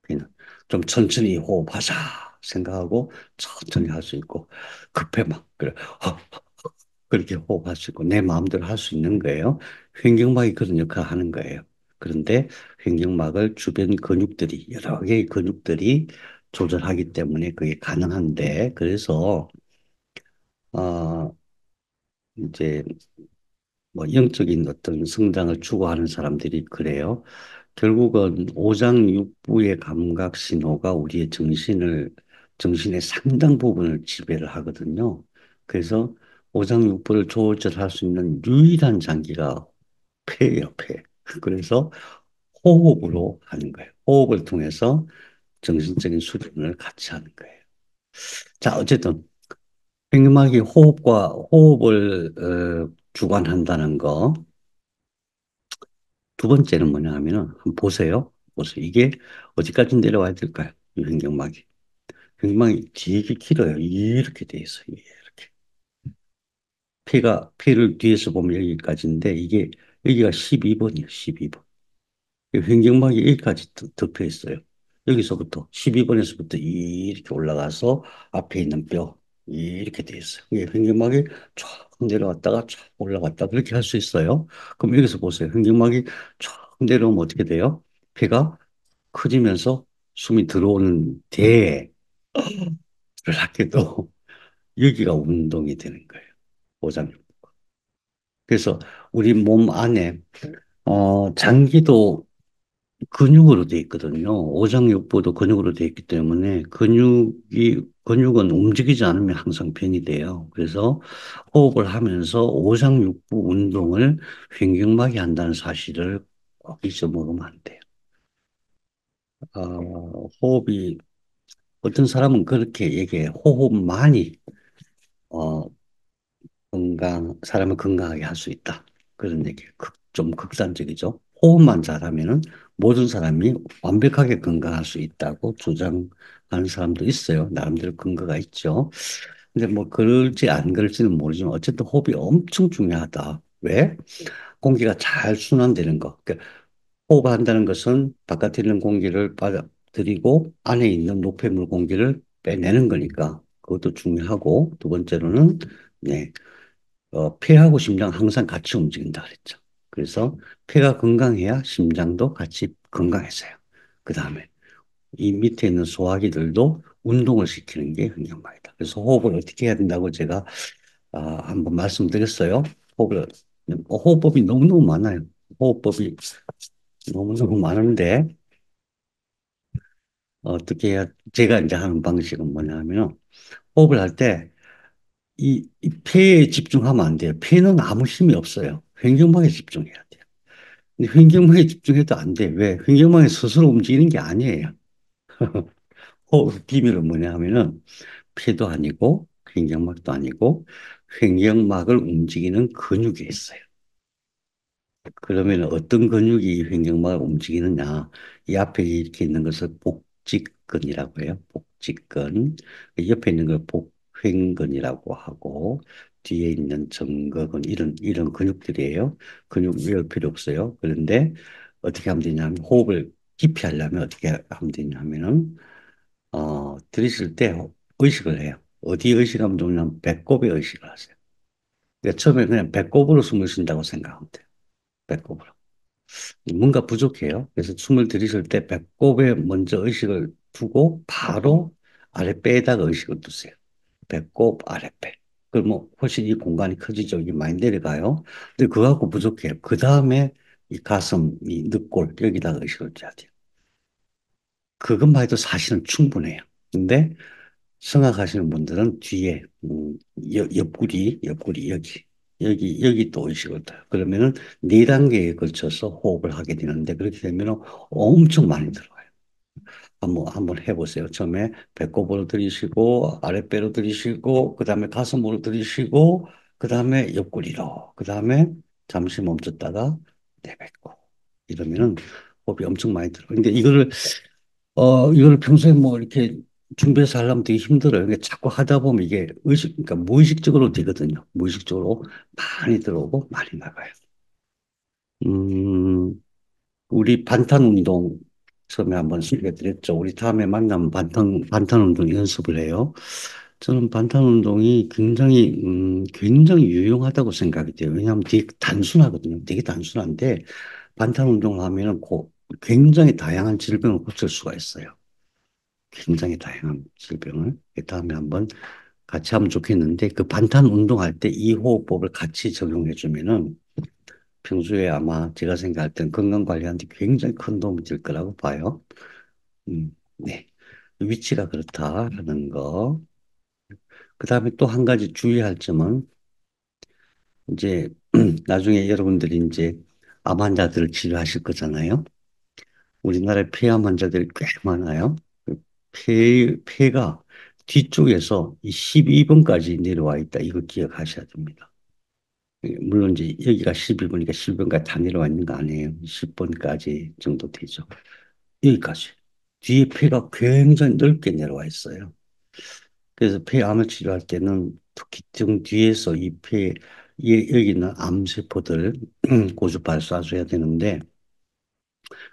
피는. 좀 천천히 호흡하자 생각하고 천천히 할 수 있고, 급해 막, 그래. 그렇게 호흡할 수 있고 내 마음대로 할 수 있는 거예요. 횡격막이 그런 역할을 하는 거예요. 그런데 횡격막을 주변 근육들이 여러 개의 근육들이 조절하기 때문에 그게 가능한데 그래서 어 이제 뭐 영적인 어떤 성장을 추구하는 사람들이 그래요. 결국은 오장육부의 감각 신호가 우리의 정신의 상당 부분을 지배를 하거든요. 그래서 오장육부를 조절할 수 있는 유일한 장기가 폐예요, 폐. 그래서 호흡으로 하는 거예요. 호흡을 통해서 정신적인 수련을 같이 하는 거예요. 자, 어쨌든 횡격막이 호흡을 주관한다는 거. 두 번째는 뭐냐 하면은 한번 보세요. 보세요. 이게 어디까지 내려와야 될까요? 이 횡격막이. 횡격막이 되게 길어요. 이렇게 돼 있어요. 이렇게. 폐를 뒤에서 보면 여기까지인데 이게 여기가 12번이에요. 12번. 횡격막이 여기까지 덮여 있어요. 여기서부터 12번에서부터 이렇게 올라가서 앞에 있는 뼈 이렇게 돼 있어요. 이게 횡격막이 쫙 내려왔다가 쫙 올라갔다 그렇게 할 수 있어요. 그럼 여기서 보세요. 횡격막이 쫙 내려오면 어떻게 돼요? 폐가 커지면서 숨이 들어오는 데에 놀랍게도 여기가 운동이 되는 거예요. 오장육. 그래서 우리 몸 안에 장기도 근육으로 돼 있거든요. 오장육부도 근육으로 돼 있기 때문에 근육은 움직이지 않으면 항상 변이 돼요. 그래서 호흡을 하면서 오장육부 운동을 횡격막이 한다는 사실을 꼭 잊어먹으면 안 돼요. 호흡이 어떤 사람은 그렇게 얘기해. 호흡만이 어, 사람을 건강하게 할 수 있다. 그런 얘기. 좀 극단적이죠. 호흡만 잘하면은 모든 사람이 완벽하게 건강할 수 있다고 주장하는 사람도 있어요. 나름대로 근거가 있죠. 근데 뭐 그럴지 안 그럴지는 모르지만 어쨌든 호흡이 엄청 중요하다. 왜? 공기가 잘 순환되는 거. 그러니까 호흡한다는 것은 바깥에 있는 공기를 받아들이고 안에 있는 노폐물 공기를 빼내는 거니까 그것도 중요하고 두 번째로는 네, 폐하고 심장 항상 같이 움직인다 그랬죠. 그래서 폐가 건강해야 심장도 같이 건강해져요. 그 다음에 이 밑에 있는 소화기들도 운동을 시키는 게 횡격막이다. 그래서 호흡을 어떻게 해야 된다고 제가 한번 말씀드렸어요. 호흡법이 너무너무 많아요. 호흡법이 너무너무 많은데 어떻게 해야 제가 이제 하는 방식은 뭐냐면 호흡을 할 때 이 폐에 집중하면 안 돼요. 폐는 아무 힘이 없어요. 횡격막에 집중해야 돼요. 근데 횡격막에 집중해도 안 돼. 왜? 횡격막이 스스로 움직이는 게 아니에요. 호흡 비밀은 뭐냐 하면은 폐도 아니고 횡격막도 아니고 횡격막을 움직이는 근육이 있어요. 그러면 어떤 근육이 횡격막을 움직이느냐? 이 앞에 이렇게 있는 것을 복직근이라고 해요. 복직근. 옆에 있는 걸 복횡근이라고 하고 뒤에 있는 정거근 이런 근육들이에요. 근육 외울 필요 없어요. 그런데 어떻게 하면 되냐면 호흡을 깊이 하려면 어떻게 하면 되냐면은 들이쉴 때 의식을 해요. 어디 의식하면 좋냐면 배꼽에 의식을 하세요. 그러니까 처음에 그냥 배꼽으로 숨을 쉰다고 생각하면 돼요. 배꼽으로. 뭔가 부족해요. 그래서 숨을 들이쉴 때 배꼽에 먼저 의식을 두고 바로 아랫배에다가 의식을 두세요. 배꼽, 아랫배. 그러면 훨씬 이 공간이 커지죠. 이게 많이 내려가요. 근데 그거 갖고 부족해요. 그 다음에 이 가슴, 이 늑골, 여기다가 의식을 둬야 돼요. 그것만 해도 사실은 충분해요. 근데 생각하시는 분들은 뒤에 옆구리 여기 또 의식을 둬요. 그러면은 네 단계에 걸쳐서 호흡을 하게 되는데 그렇게 되면은 엄청 많이 들어가요. 한번 해보세요. 처음에 배꼽으로 들이쉬고 아랫배로 들이쉬고 그다음에 가슴으로 들이쉬고 그다음에 옆구리로 그다음에 잠시 멈췄다가 내뱉고 이러면은 호흡이 엄청 많이 들어요. 근데 이걸 평소에 뭐 이렇게 준비해서 하려면 되게 힘들어요. 그러니까 자꾸 하다 보면 이게 그러니까 무의식적으로 되거든요. 무의식적으로 많이 들어오고 많이 나가요. 음, 우리 반탄 운동 처음에 한번 소개해 드렸죠. 우리 다음에 만나면 반탄 운동 연습을 해요. 저는 반탄 운동이 굉장히 유용하다고 생각이 돼요. 왜냐하면 되게 단순하거든요. 되게 단순한데 반탄 운동을 하면은 굉장히 다양한 질병을 고칠 수가 있어요. 굉장히 다양한 질병을. 다음에 한번 같이 하면 좋겠는데 그 반탄 운동할 때 이 호흡법을 같이 적용해 주면은 평소에 아마 제가 생각할 땐 건강 관리하는데 굉장히 큰 도움이 될 거라고 봐요. 네. 위치가 그렇다 하는 거. 그 다음에 또 한 가지 주의할 점은 이제 나중에 여러분들이 이제 암 환자들을 치료하실 거잖아요. 우리나라에 폐암 환자들이 꽤 많아요. 그 폐가 뒤쪽에서 이 12번까지 내려와 있다. 이거 기억하셔야 됩니다. 물론 이제 여기가 12번이니까 12번까지 다 내려와 있는 거 아니에요. 10번까지 정도 되죠. 여기까지. 뒤에 폐가 굉장히 넓게 내려와 있어요. 그래서 폐암을 치료할 때는 특히 등 뒤에서 이 여기 있는 암세포들 고주 발사줘야 되는데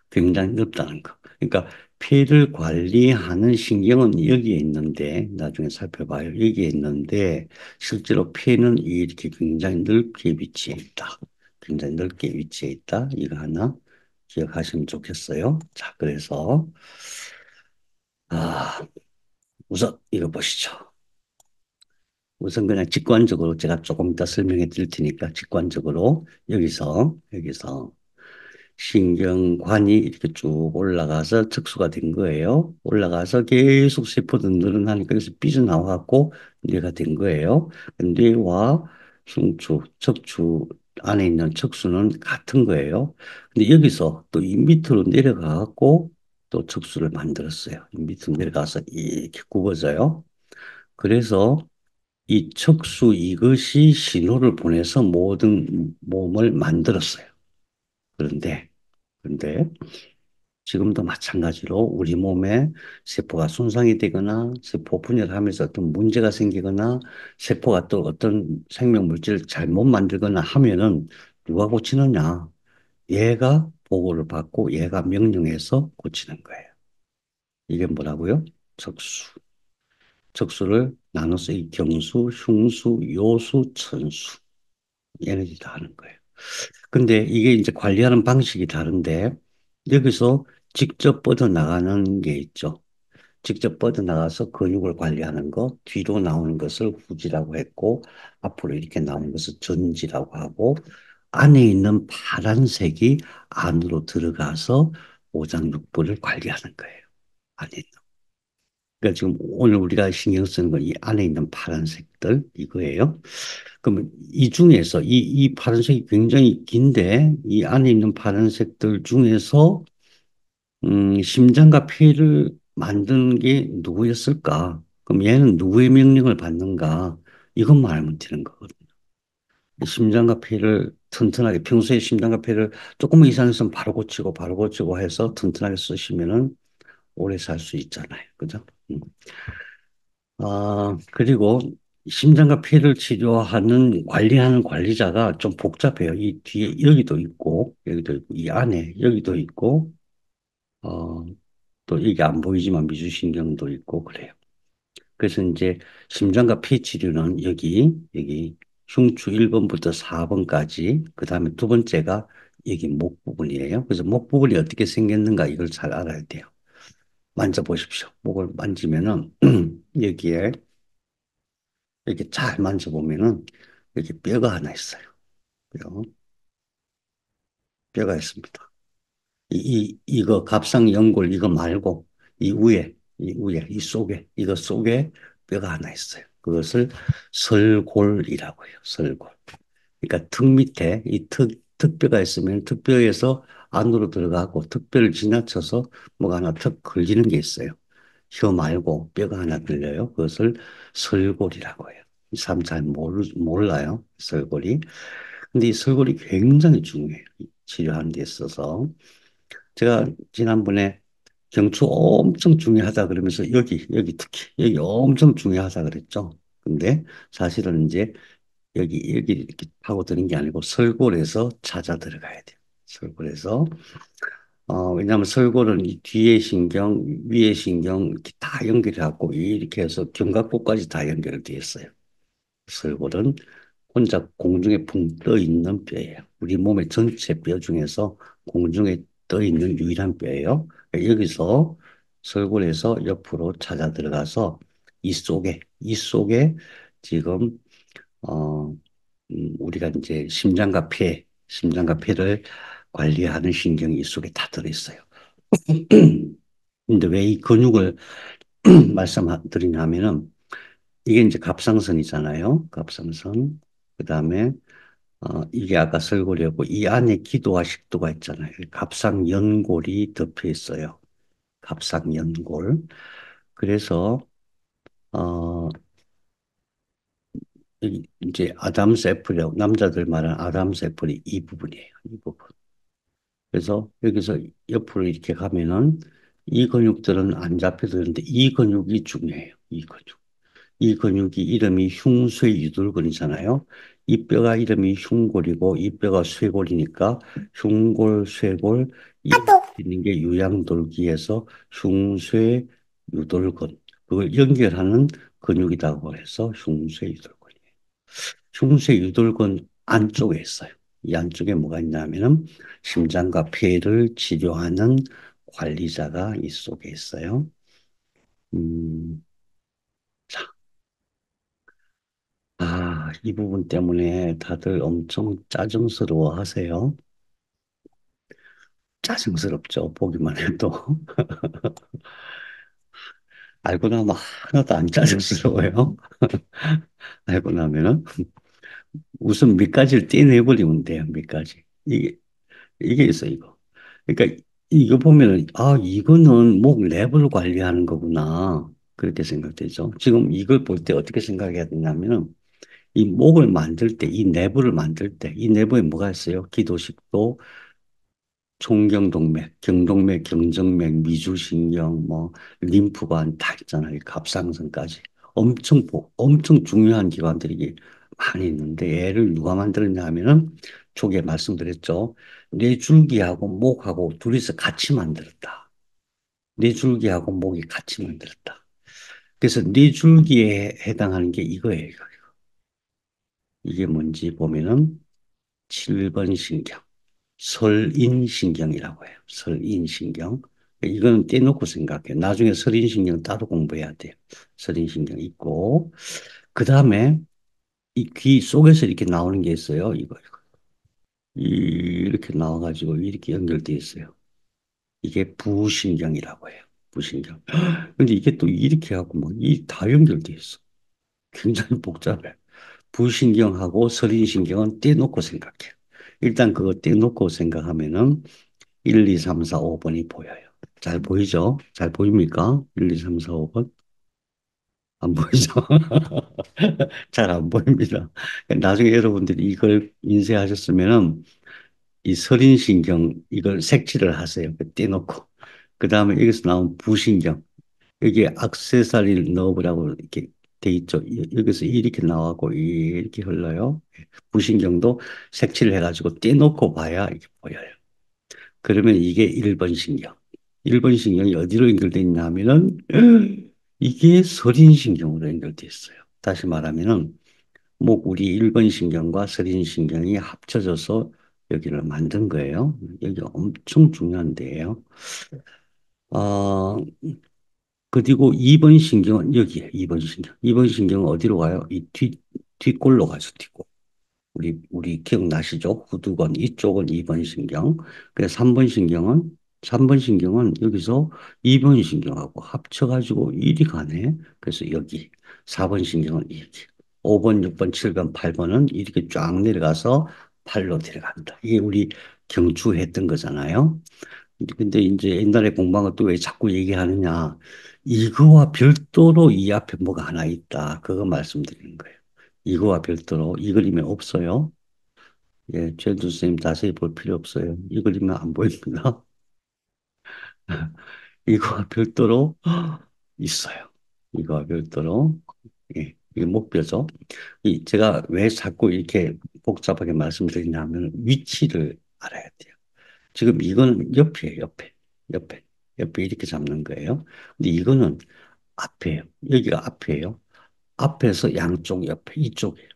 굉장히 넓다는 거. 그러니까 폐를 관리하는 신경은 여기에 있는데 나중에 살펴봐요. 여기에 있는데 실제로 폐는 이렇게 굉장히 넓게 위치해 있다. 굉장히 넓게 위치해 있다. 이거 하나. 기억하시면 좋겠어요. 자, 그래서 아, 우선 이거 보시죠. 우선 그냥 직관적으로 제가 조금 더 설명해 드릴 테니까 직관적으로 여기서 신경관이 이렇게 쭉 올라가서 척수가 된 거예요. 올라가서 계속 세포도 늘어나니까 그래서 삐져나와갖고 뇌가 된 거예요. 뇌와 흉추, 척추 안에 있는 척수는 같은 거예요. 근데 여기서 또 이 밑으로 내려가갖고 또 척수를 만들었어요. 이 밑으로 내려가서 이렇게 굽어져요. 그래서 이 척수 이것이 신호를 보내서 모든 몸을 만들었어요. 그런데 그런데 지금도 마찬가지로 우리 몸에 세포가 손상이 되거나 세포 분열하면서 어떤 문제가 생기거나 세포가 또 어떤 생명 물질을 잘못 만들거나 하면은 누가 고치느냐? 얘가 보고를 받고 얘가 명령해서 고치는 거예요. 이게 뭐라고요? 적수. 적수를 나눠서 이 경수, 흉수, 요수, 천수. 얘네들이 다 하는 거예요. 근데 이게 이제 관리하는 방식이 다른데 여기서 직접 뻗어나가는 게 있죠. 직접 뻗어나가서 근육을 관리하는 것, 뒤로 나오는 것을 후지라고 했고 앞으로 이렇게 나오는 것을 전지라고 하고 안에 있는 파란색이 안으로 들어가서 오장육부를 관리하는 거예요. 안에 있는. 그러니까 지금 오늘 우리가 신경 쓰는 건 이 안에 있는 파란색들 이거예요. 그러면 이 중에서 이 파란색이 굉장히 긴데 이 안에 있는 파란색들 중에서 심장과 폐를 만드는 게 누구였을까? 그럼 얘는 누구의 명령을 받는가? 이것만 알면 되는 거거든요. 심장과 폐를 튼튼하게 평소에 심장과 폐를 조금 이상해서 바로 고치고 해서 튼튼하게 쓰시면은 오래 살 수 있잖아요. 그죠? 그리고 심장과 폐를 치료하는, 관리하는 관리자가 좀 복잡해요. 이 뒤에 여기도 있고, 이 안에 여기도 있고, 어, 또 이게 안 보이지만 미주신경도 있고 그래요. 그래서 이제 심장과 폐 치료는 여기 흉추 1번부터 4번까지, 그 다음에 두 번째가 여기 목 부분이에요. 그래서 목 부분이 어떻게 생겼는가 이걸 잘 알아야 돼요. 만져보십시오. 목을 만지면은 여기에 이렇게 잘 만져보면은 여기 뼈가 하나 있어요. 뼈, 뼈가 있습니다. 이거 갑상연골 이거 말고 이 속에 이거 속에 뼈가 하나 있어요. 그것을 설골이라고 해요. 설골. 그러니까 턱 밑에 이 턱뼈가 있으면 턱뼈에서 안으로 들어가고 턱뼈를 지나쳐서 뭐가 하나 턱 걸리는 게 있어요. 혀 말고 뼈가 하나 들려요. 그것을 설골이라고 해요. 이 사람 잘 몰라요. 설골이. 근데 이 설골이 굉장히 중요해요. 치료하는 데 있어서. 제가 지난번에 경추 엄청 중요하다 그러면서 여기 특히, 여기 엄청 중요하다 그랬죠. 근데 사실은 이제 여기 이렇게 파고드는 게 아니고 설골에서 찾아 들어가야 돼요. 설골에서. 왜냐하면 설골은 이 뒤에 신경, 위에 신경 이렇게 다 연결해갖고 이렇게 해서 견갑골까지 다 연결되어 있어요. 설골은 혼자 공중에 붕 떠 있는 뼈예요. 우리 몸의 전체 뼈 중에서 공중에 떠 있는 유일한 뼈예요. 여기서 설골에서 옆으로 찾아 들어가서 이 속에 지금 우리가 이제 심장과 폐를 관리하는 신경이 이 속에 다 들어있어요. 근데 왜 이 근육을 말씀드리냐면은 이게 이제 갑상선이잖아요. 갑상선. 그다음에 이게 아까 설골이었고 이 안에 기도와 식도가 있잖아요. 갑상연골이 덮여 있어요. 갑상연골. 그래서 어 이제 아담스 애플이라고 남자들 말하는 아담스 애플이 이 부분이에요. 이 부분. 그래서 여기서 옆으로 이렇게 가면은 이 근육들은 안 잡혀드는데 이 근육이 중요해요. 이 근육. 이 근육이 이름이 흉쇄유돌근이잖아요. 이 뼈가 이름이 흉골이고 이 뼈가 쇄골이니까 흉골, 쇄골 있는 게 유양돌기에서 흉쇄유돌근 그걸 연결하는 근육이라고 해서 흉쇄유돌근이에요. 흉쇄유돌근 안쪽에 있어요. 이 안쪽에 뭐가 있냐면은 심장과 폐를 치료하는 관리자가 이 속에 있어요. 음, 자, 이 부분 때문에 다들 엄청 짜증스러워 하세요. 짜증스럽죠. 보기만 해도. 알고 나면 하나도 안 짜증스러워요. 알고 나면은 우선 밑가지를 떼내버리면 돼요. 밑가지. 이게 있어, 이거. 그러니까 이거 보면은, 이거는 목 랩을 관리하는 거구나. 그렇게 생각되죠. 지금 이걸 볼 때 어떻게 생각해야 되냐면은, 이 목을 만들 때, 이 내부를 만들 때, 이 내부에 뭐가 있어요? 기도식도, 총경동맥, 경동맥, 경정맥, 미주신경, 뭐 림프관 다 있잖아요. 갑상선까지. 엄청 중요한 기관들이 많이 있는데 얘를 누가 만들었냐 하면은 초기에 말씀드렸죠. 뇌줄기하고 목하고 둘이서 같이 만들었다. 뇌줄기하고 목이 같이 만들었다. 그래서 뇌줄기에 해당하는 게 이거예요. 이게 뭔지 보면은 7번 신경. 설인신경이라고 해요. 설인신경. 이건 떼놓고 생각해. 나중에 설인신경 따로 공부해야 돼요. 설인신경 있고. 그 다음에 이 귀 속에서 이렇게 나오는 게 있어요. 이거. 이렇게 나와가지고 이렇게 연결돼 있어요. 이게 부신경이라고 해요. 부신경. 근데 이게 또 이렇게 하고 뭐 이 다 연결돼 있어. 굉장히 복잡해. 부신경하고 설인신경은 떼놓고 생각해. 일단 그거 떼놓고 생각하면은 1, 2, 3, 4, 5번이 보여요. 잘 보이죠? 잘 보입니까? 1, 2, 3, 4, 5번? 안 보이죠? 잘 안 보입니다. 나중에 여러분들이 이걸 인쇄하셨으면은 이 설인신경 이걸 색칠을 하세요. 떼놓고. 그 다음에 여기서 나온 부신경. 여기에 액세서리를 넣어보라고 이렇게 돼 있죠. 여기서 이렇게 나와고 이렇게 흘러요. 부신경도 색칠을 해가지고 떼놓고 봐야 이게 보여요. 그러면 이게 1번 신경. 1번 신경이 어디로 연결되어 있냐 하면은 이게 서린신경으로 연결되어 있어요. 다시 말하면은 목 우리 1번 신경과 서린신경이 합쳐져서 여기를 만든 거예요. 여기 엄청 중요한 데예요. 어, 그리고 2번 신경은 여기에 2번 신경. 2번 신경은 어디로 가요? 뒷골로 가죠, 뒷골. 우리 기억나시죠? 후두건 이쪽은 2번 신경. 그래서 3번 신경은 여기서 2번 신경하고 합쳐가지고 이리 가네. 그래서 여기 4번 신경은 이렇게. 5번, 6번, 7번, 8번은 이렇게 쫙 내려가서 팔로 들어간다. 이게 우리 경추했던 거잖아요. 근데 이제 옛날에 공부한 것도 왜 자꾸 얘기하느냐. 이거와 별도로 이 앞에 뭐가 하나 있다. 그거 말씀드리는 거예요. 이거와 별도로 이 그림에 없어요. 예, 최현두 선생님 자세히 볼 필요 없어요. 이 그림은 안 보입니다. 이거와 별도로 있어요. 이거와 별도로. 예, 이게 목표죠. 제가 왜 자꾸 이렇게 복잡하게 말씀드리냐면 위치를 알아야 돼요. 지금 이거는 옆이에요, 옆에. 옆에. 옆에 이렇게 잡는 거예요. 근데 이거는 앞이에요. 여기가 앞이에요. 앞에서 양쪽 옆에 이쪽이에요.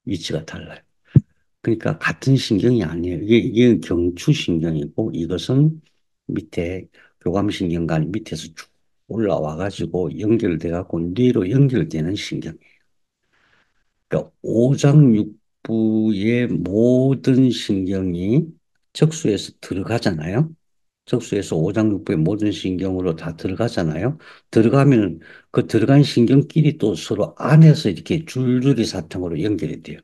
위치가 달라요. 그러니까 같은 신경이 아니에요. 이게 경추신경이고 이것은 밑에 교감신경관 밑에서 쭉 올라와 가지고 연결돼 갖고 뇌로 연결되는 신경이에요. 그러니까 오장육부의 모든 신경이 척수에서 들어가잖아요. 척수에서 오장육부의 모든 신경으로 다 들어가잖아요. 들어가면 그 들어간 신경끼리 또 서로 안에서 이렇게 줄줄이 사탕으로 연결이 돼요.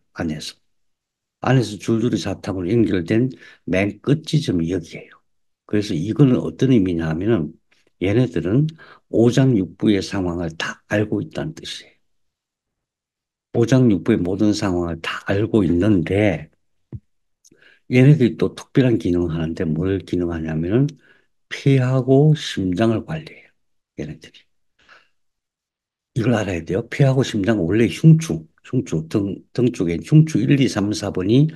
안에서 줄줄이 사탕으로 연결된 맨 끝 지점이 여기예요. 그래서 이거는 어떤 의미냐 하면은 얘네들은 오장육부의 상황을 다 알고 있다는 뜻이에요. 오장육부의 모든 상황을 다 알고 있는데 얘네들이 또 특별한 기능을 하는데 뭘 기능하냐면은 폐하고 심장을 관리해요. 얘네들이. 이걸 알아야 돼요. 폐하고 심장은 원래 등 쪽에 흉추 1, 2, 3, 4번이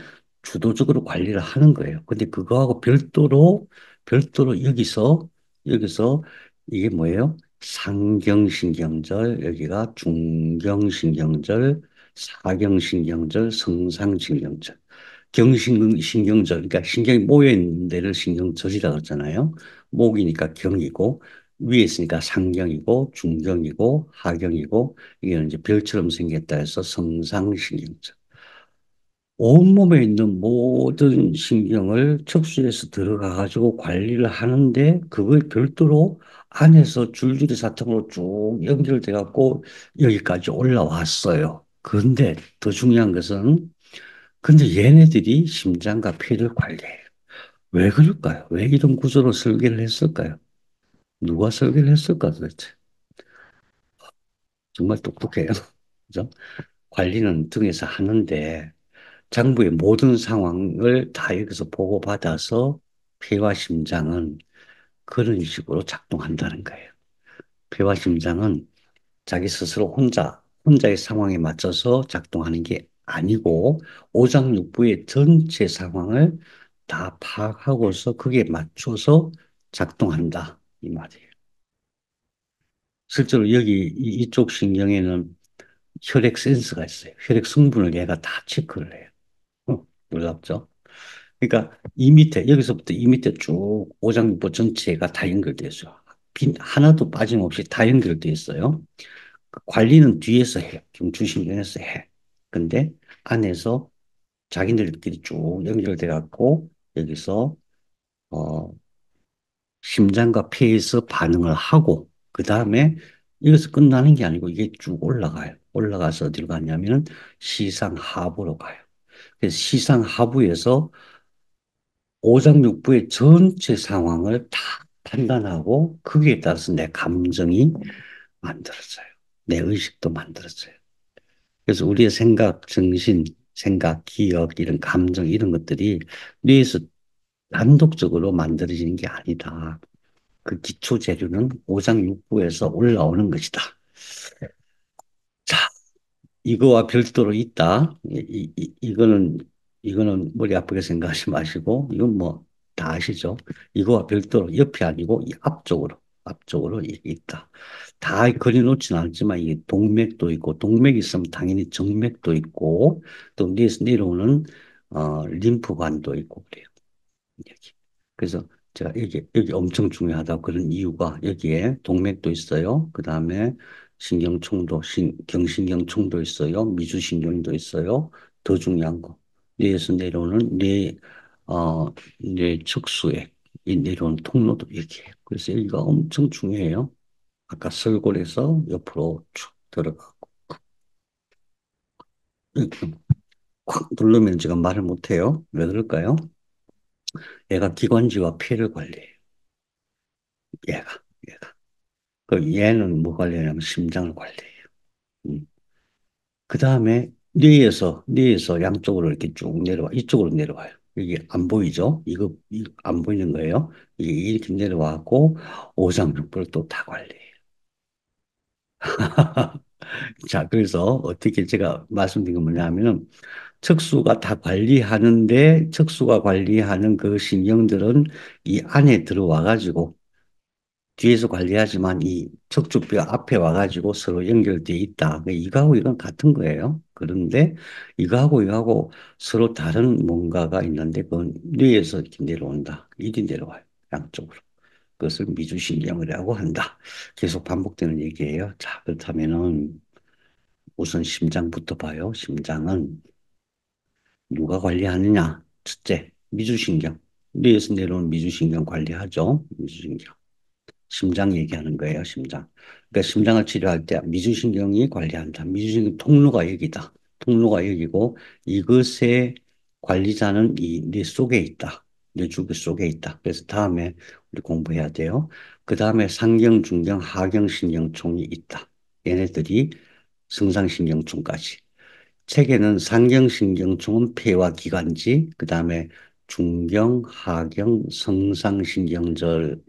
주도적으로 관리를 하는 거예요. 근데 그거하고 별도로 여기서 이게 뭐예요? 상경신경절, 여기가 중경신경절, 사경신경절, 성상신경절. 경신경절, 그러니까 신경이 모여 있는 데를 신경절이라고 하잖아요. 목이니까 경이고, 위에 있으니까 상경이고, 중경이고, 하경이고, 이게 이제 별처럼 생겼다 해서 성상신경절. 온몸에 있는 모든 신경을 척수에서 들어가 가지고 관리를 하는데 그걸 별도로 안에서 줄줄이 사통으로 쭉 연결돼 갖고 여기까지 올라왔어요. 그런데 더 중요한 것은 근데 얘네들이 심장과 폐를 관리해요. 왜 그럴까요? 왜 이런 구조로 설계를 했을까요? 누가 설계를 했을까 도대체? 정말 똑똑해요. 그죠? 관리는 등에서 하는데 장부의 모든 상황을 다 여기서 보고받아서 폐와 심장은 그런 식으로 작동한다는 거예요. 폐와 심장은 자기 스스로 혼자의 상황에 맞춰서 작동하는 게 아니고 오장육부의 전체 상황을 다 파악하고서 그게 맞춰서 작동한다. 이 말이에요. 실제로 여기 이쪽 신경에는 혈액 센서가 있어요. 혈액 성분을 얘가 다 체크를 해요. 놀랍죠? 그러니까 이 밑에 여기서부터 이 밑에 쭉 오장육부 전체가 다 연결되어 있어요. 빈 하나도 빠짐없이 다 연결되어 있어요. 그 관리는 뒤에서 해요. 경추신경에서 해. 근데 안에서 자기들끼리 쭉 연결돼 갖고 여기서 어 심장과 폐에서 반응을 하고 그 다음에 여기서 끝나는 게 아니고 이게 쭉 올라가요. 올라가서 어디로 가냐면은 시상하부로 가요. 그래서 시상하부에서 오장육부의 전체 상황을 다 판단하고 거기에 따라서 내 감정이 만들어져요. 내 의식도 만들어져요. 그래서 우리의 생각, 정신, 생각, 기억, 이런 감정, 이런 것들이 뇌에서 단독적으로 만들어지는 게 아니다. 그 기초 재료는 오장육부에서 올라오는 것이다. 자, 이거와 별도로 있다. 이거는 머리 아프게 생각하지 마시고, 이건 뭐 다 아시죠? 이거와 별도로 옆이 아니고 이 앞쪽으로 있다. 다 그려놓지는 않지만 이게 동맥도 있고, 동맥이 있으면 당연히 정맥도 있고, 또 위에서 내려오는 림프관도 있고 그래요. 여기. 그래서 제가 여기 엄청 중요하다 그런 이유가 여기에 동맥도 있어요. 그 다음에 신경총도, 경신경총도 있어요. 미주신경도 있어요. 더 중요한 거. 뇌에서 내려오는 뇌 척수에 이 내려오는 통로도 여기에요. 그래서 여기가 엄청 중요해요. 아까 설골에서 옆으로 쭉 들어가고 이렇게 콱 누르면 제가 말을 못해요. 왜 그럴까요? 얘가 기관지와 폐를 관리해요. 얘가. 얘가. 그 얘는 뭐 관리하냐면 심장을 관리해요. 음. 그 다음에 뇌에서 양쪽으로 이렇게 쭉 내려와 이쪽으로 내려와요. 이게 안 보이죠? 이거 안 보이는 거예요. 이게 이렇게 내려와고 오장육부를 또 다 관리해요. 자, 그래서 어떻게 제가 말씀드린 건 뭐냐면은 척수가 다 관리하는데 척수가 관리하는 그 신경들은 이 안에 들어와 가지고 뒤에서 관리하지만 이 척추뼈 앞에 와가지고 서로 연결돼 있다. 이거하고 이건 같은 거예요. 그런데 이거하고 서로 다른 뭔가가 있는데 그건 뇌에서 이렇게 내려온다. 이리 내려와요. 양쪽으로. 그것을 미주신경이라고 한다. 계속 반복되는 얘기예요. 자, 그렇다면은 우선 심장부터 봐요. 심장은 누가 관리하느냐? 첫째, 미주신경. 뇌에서 내려오는 미주신경 관리하죠. 미주신경. 심장 얘기하는 거예요, 심장. 그러니까 심장을 치료할 때 미주신경이 관리한다. 미주신경 통로가 여기다. 통로가 여기고 이것의 관리자는 이 뇌 속에 있다. 뇌 주기 속에 있다. 그래서 다음에 우리 공부해야 돼요. 그 다음에 상경, 중경, 하경 신경총이 있다. 얘네들이 승상신경총까지. 책에는 상경신경총은 폐와 기관지, 그 다음에 중경, 하경,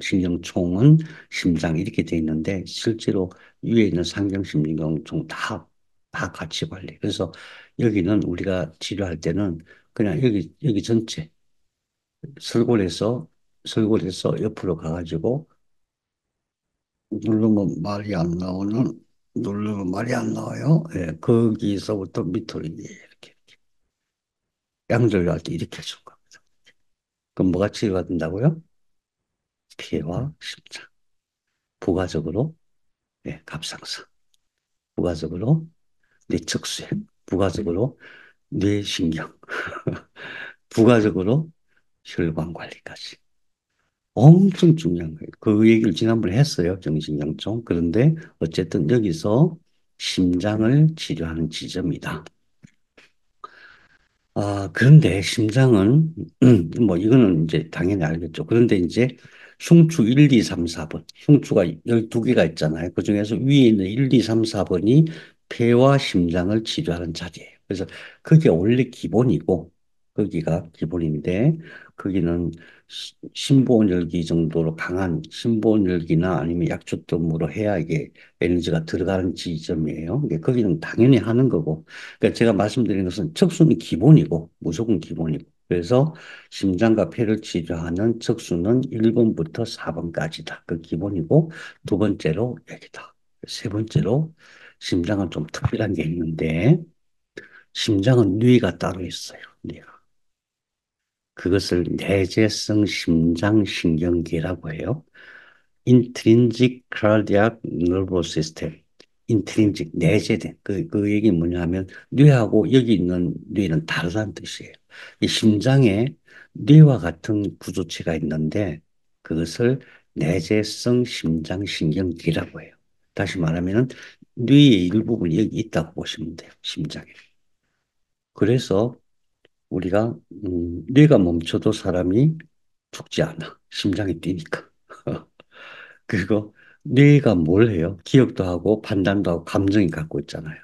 신경총은 심장 이렇게 돼 있는데 실제로 위에 있는 상경신경총 다 같이 관리. 그래서 여기는 우리가 치료할 때는 그냥 여기 전체 설골에서 옆으로 가가지고 누르면 말이 안 나오는 누르면 말이 안 나와요. 예, 거기서부터 밑으로 이렇게. 양절할 때 이렇게 해준 겁니다. 그럼 뭐가 치료가 된다고요? 폐와 심장. 부가적으로, 네, 갑상선. 부가적으로, 뇌척수행. 부가적으로, 뇌신경. 부가적으로, 혈관 관리까지. 엄청 중요한 거예요. 그 얘기를 지난번에 했어요. 정신경총. 그런데 어쨌든 여기서 심장을 치료하는 지점이다. 아, 그런데 심장은, 뭐, 이거는 이제 당연히 알겠죠. 그런데 이제 흉추 1, 2, 3, 4번. 흉추가 12개가 있잖아요. 그 중에서 위에 있는 1, 2, 3, 4번이 폐와 심장을 치료하는 자리예요. 그래서 그게 원래 기본이고, 거기가 기본인데, 거기는 심보원열기 정도로 강한 심보원열기나 아니면 약초점으로 해야 이게 에너지가 들어가는 지점이에요. 거기는 당연히 하는 거고, 그러니까 제가 말씀드린 것은 척수는 기본이고 무조건 기본이고 그래서 심장과 폐를 치료하는 척수는 1번부터 4번까지다. 그 기본이고 두 번째로 여기다. 세 번째로 심장은 좀 특별한 게 있는데 심장은 뇌가 따로 있어요. 뇌가. 그것을 내재성 심장신경계라고 해요. Intrinsic Cardiac Nervous System. 인트린직 내재된 그 얘기 뭐냐면 뇌하고 여기 있는 뇌는 다르다는 뜻이에요. 이 심장에 뇌와 같은 구조체가 있는데 그것을 내재성 심장신경계라고 해요. 다시 말하면 뇌의 일부분이 여기 있다고 보시면 돼요. 심장에. 그래서 우리가 뇌가 멈춰도 사람이 죽지 않아. 심장이 뛰니까. 그리고 뇌가 뭘 해요? 기억도 하고 판단도 하고 감정이 갖고 있잖아요.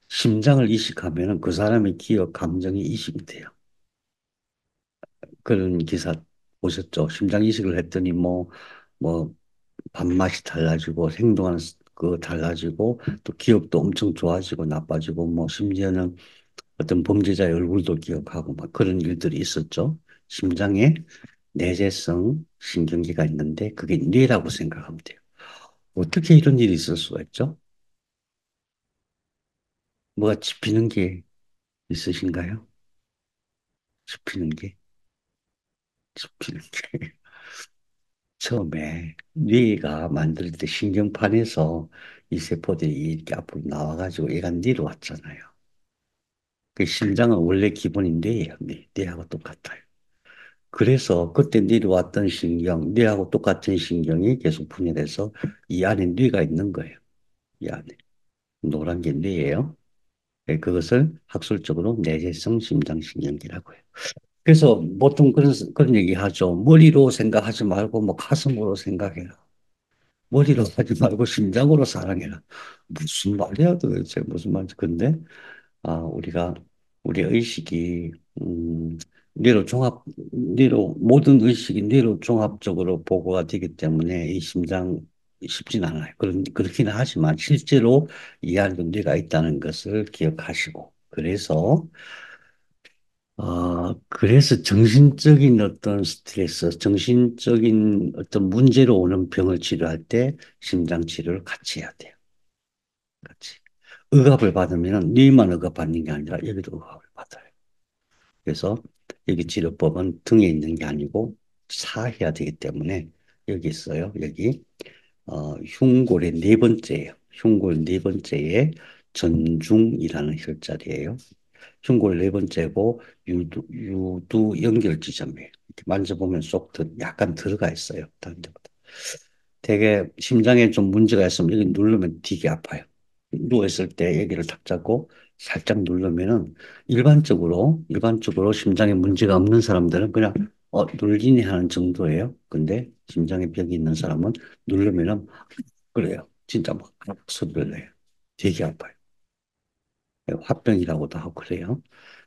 심장을 이식하면 그 사람의 기억, 감정이 이식이 돼요. 그런 기사 보셨죠? 심장 이식을 했더니 뭐, 밥맛이 달라지고 행동하는 그 달라지고 또 기억도 엄청 좋아지고 나빠지고 뭐 심지어는 어떤 범죄자의 얼굴도 기억하고 막 그런 일들이 있었죠. 심장에 내재성 신경계가 있는데 그게 뇌라고 생각하면 돼요. 어떻게 이런 일이 있을 수가 있죠? 뭐가 짚히는 게 있으신가요? 짚히는 게, 짚히는 게. 처음에 뇌가 만들 때 신경판에서 이 세포들이 이렇게 앞으로 나와가지고 얘가 내려왔잖아요. 그 심장은 원래 기본인 뇌예요. 뇌하고 똑같아요. 그래서 그때 내려왔던 신경, 뇌하고 똑같은 신경이 계속 분열해서 이 안에 뇌가 있는 거예요. 이 안에. 노란 게 뇌예요. 네, 그것을 학술적으로 내재성 심장신경계라고 해요. 그래서 보통 그런 얘기 하죠. 머리로 생각하지 말고 뭐 가슴으로 생각해라. 머리로 하지 말고 심장으로 사랑해라. 무슨 말이야 도대체 무슨 말인지. 근데 우리가 우리 의식이 뇌로 모든 의식이 뇌로 종합적으로 보고가 되기 때문에 이 심장 쉽진 않아요. 그렇긴 하지만 실제로 이 안에 뇌가 있다는 것을 기억하시고 그래서 정신적인 어떤 스트레스, 정신적인 어떤 문제로 오는 병을 치료할 때 심장 치료를 같이 해야 돼요. 같이. 의갑을 받으면 뇌만 의갑 받는 게 아니라 여기도 의갑을 받아요. 그래서 여기 치료법은 등에 있는 게 아니고 사해야 되기 때문에 여기 있어요. 여기 흉골의 네 번째예요. 흉골 네 번째에 전중이라는 혈자리예요. 흉골 네 번째고 유두 연결 지점이에요. 이렇게 만져보면 약간 들어가 있어요. 다른 데보다. 되게 심장에 좀 문제가 있으면 여기 누르면 되게 아파요. 누워있을 때 여기를 탁 잡고 살짝 누르면은 일반적으로 심장에 문제가 없는 사람들은 그냥 눌리네 하는 정도예요. 근데 심장에 벽이 있는 사람은 누르면은 그래요. 진짜 막 소리를 내요. 되게 아파요. 화병이라고도 하고 그래요.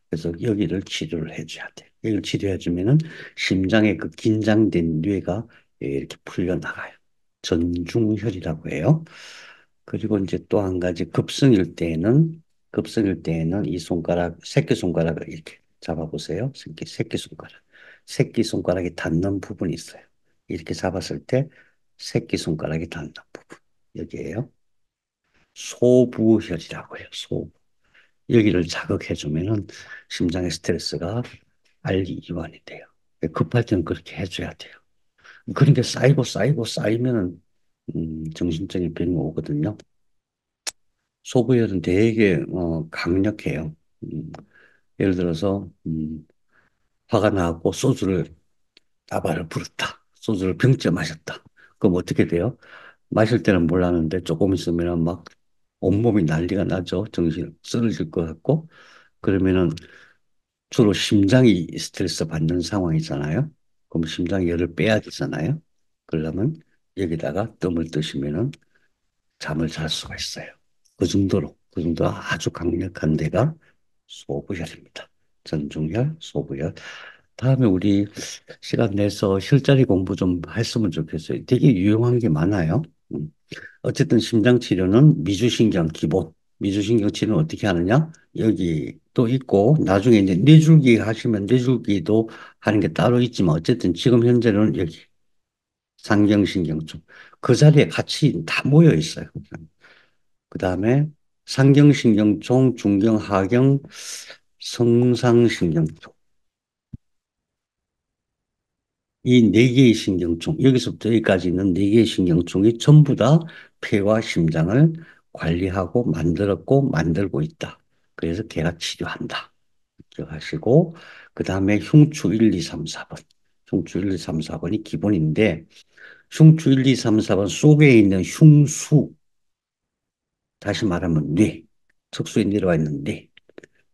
그래서 여기를 치료를 해줘야 돼. 여기를 치료해주면은 심장의 그 긴장된 뇌가 이렇게 풀려나가요. 전중혈이라고 해요. 그리고 이제 또 한 가지 급성일 때에는 이 새끼손가락을 이렇게 잡아보세요. 새끼손가락. 새끼손가락이 닿는 부분이 있어요. 이렇게 잡았을 때 새끼손가락이 닿는 부분. 여기에요. 소부혈이라고 해요. 여기를 자극해주면은 심장의 스트레스가 알리 이완이 돼요. 급할 때는 그렇게 해줘야 돼요. 그런 게 쌓이고 쌓이고 쌓이면은 정신적인 병이 오거든요. 소부열은 되게 강력해요. 음, 예를 들어서 화가 나고 소주를 다발을 부었다. 소주를 병째 마셨다. 그럼 어떻게 돼요? 마실 때는 몰랐는데 조금 있으면 막 온몸이 난리가 나죠. 정신 쓰러질 것 같고. 그러면은 주로 심장이 스트레스 받는 상황이잖아요. 그럼 심장 열을 빼야 되잖아요. 그러려면 여기다가 뜸을 뜨시면은 잠을 잘 수가 있어요. 그 정도로 아주 강력한 데가 소부혈입니다. 전중혈, 소부혈. 다음에 우리 시간 내서 혈자리 공부 좀 했으면 좋겠어요. 되게 유용한 게 많아요. 음. 어쨌든 심장 치료는 미주신경 기본. 미주신경 치료는 어떻게 하느냐? 여기 또 있고 나중에 이제 뇌줄기 하시면 뇌줄기도 하는 게 따로 있지만 어쨌든 지금 현재는 여기 상경신경 쪽 그 자리에 같이 다 모여 있어요. 그 다음에 상경신경총, 중경, 하경, 성상신경총. 이 네 개의 신경총, 여기서부터 여기까지 있는 네 개의 신경총이 전부 다 폐와 심장을 관리하고 만들었고 만들고 있다. 그래서 걔가 치료한다. 기억하시고, 그 다음에 흉추 1, 2, 3, 4번. 흉추 1, 2, 3, 4번이 기본인데, 흉추 1, 2, 3, 4번 속에 있는 흉수, 다시 말하면 뇌, 척수에 내려와 있는 뇌,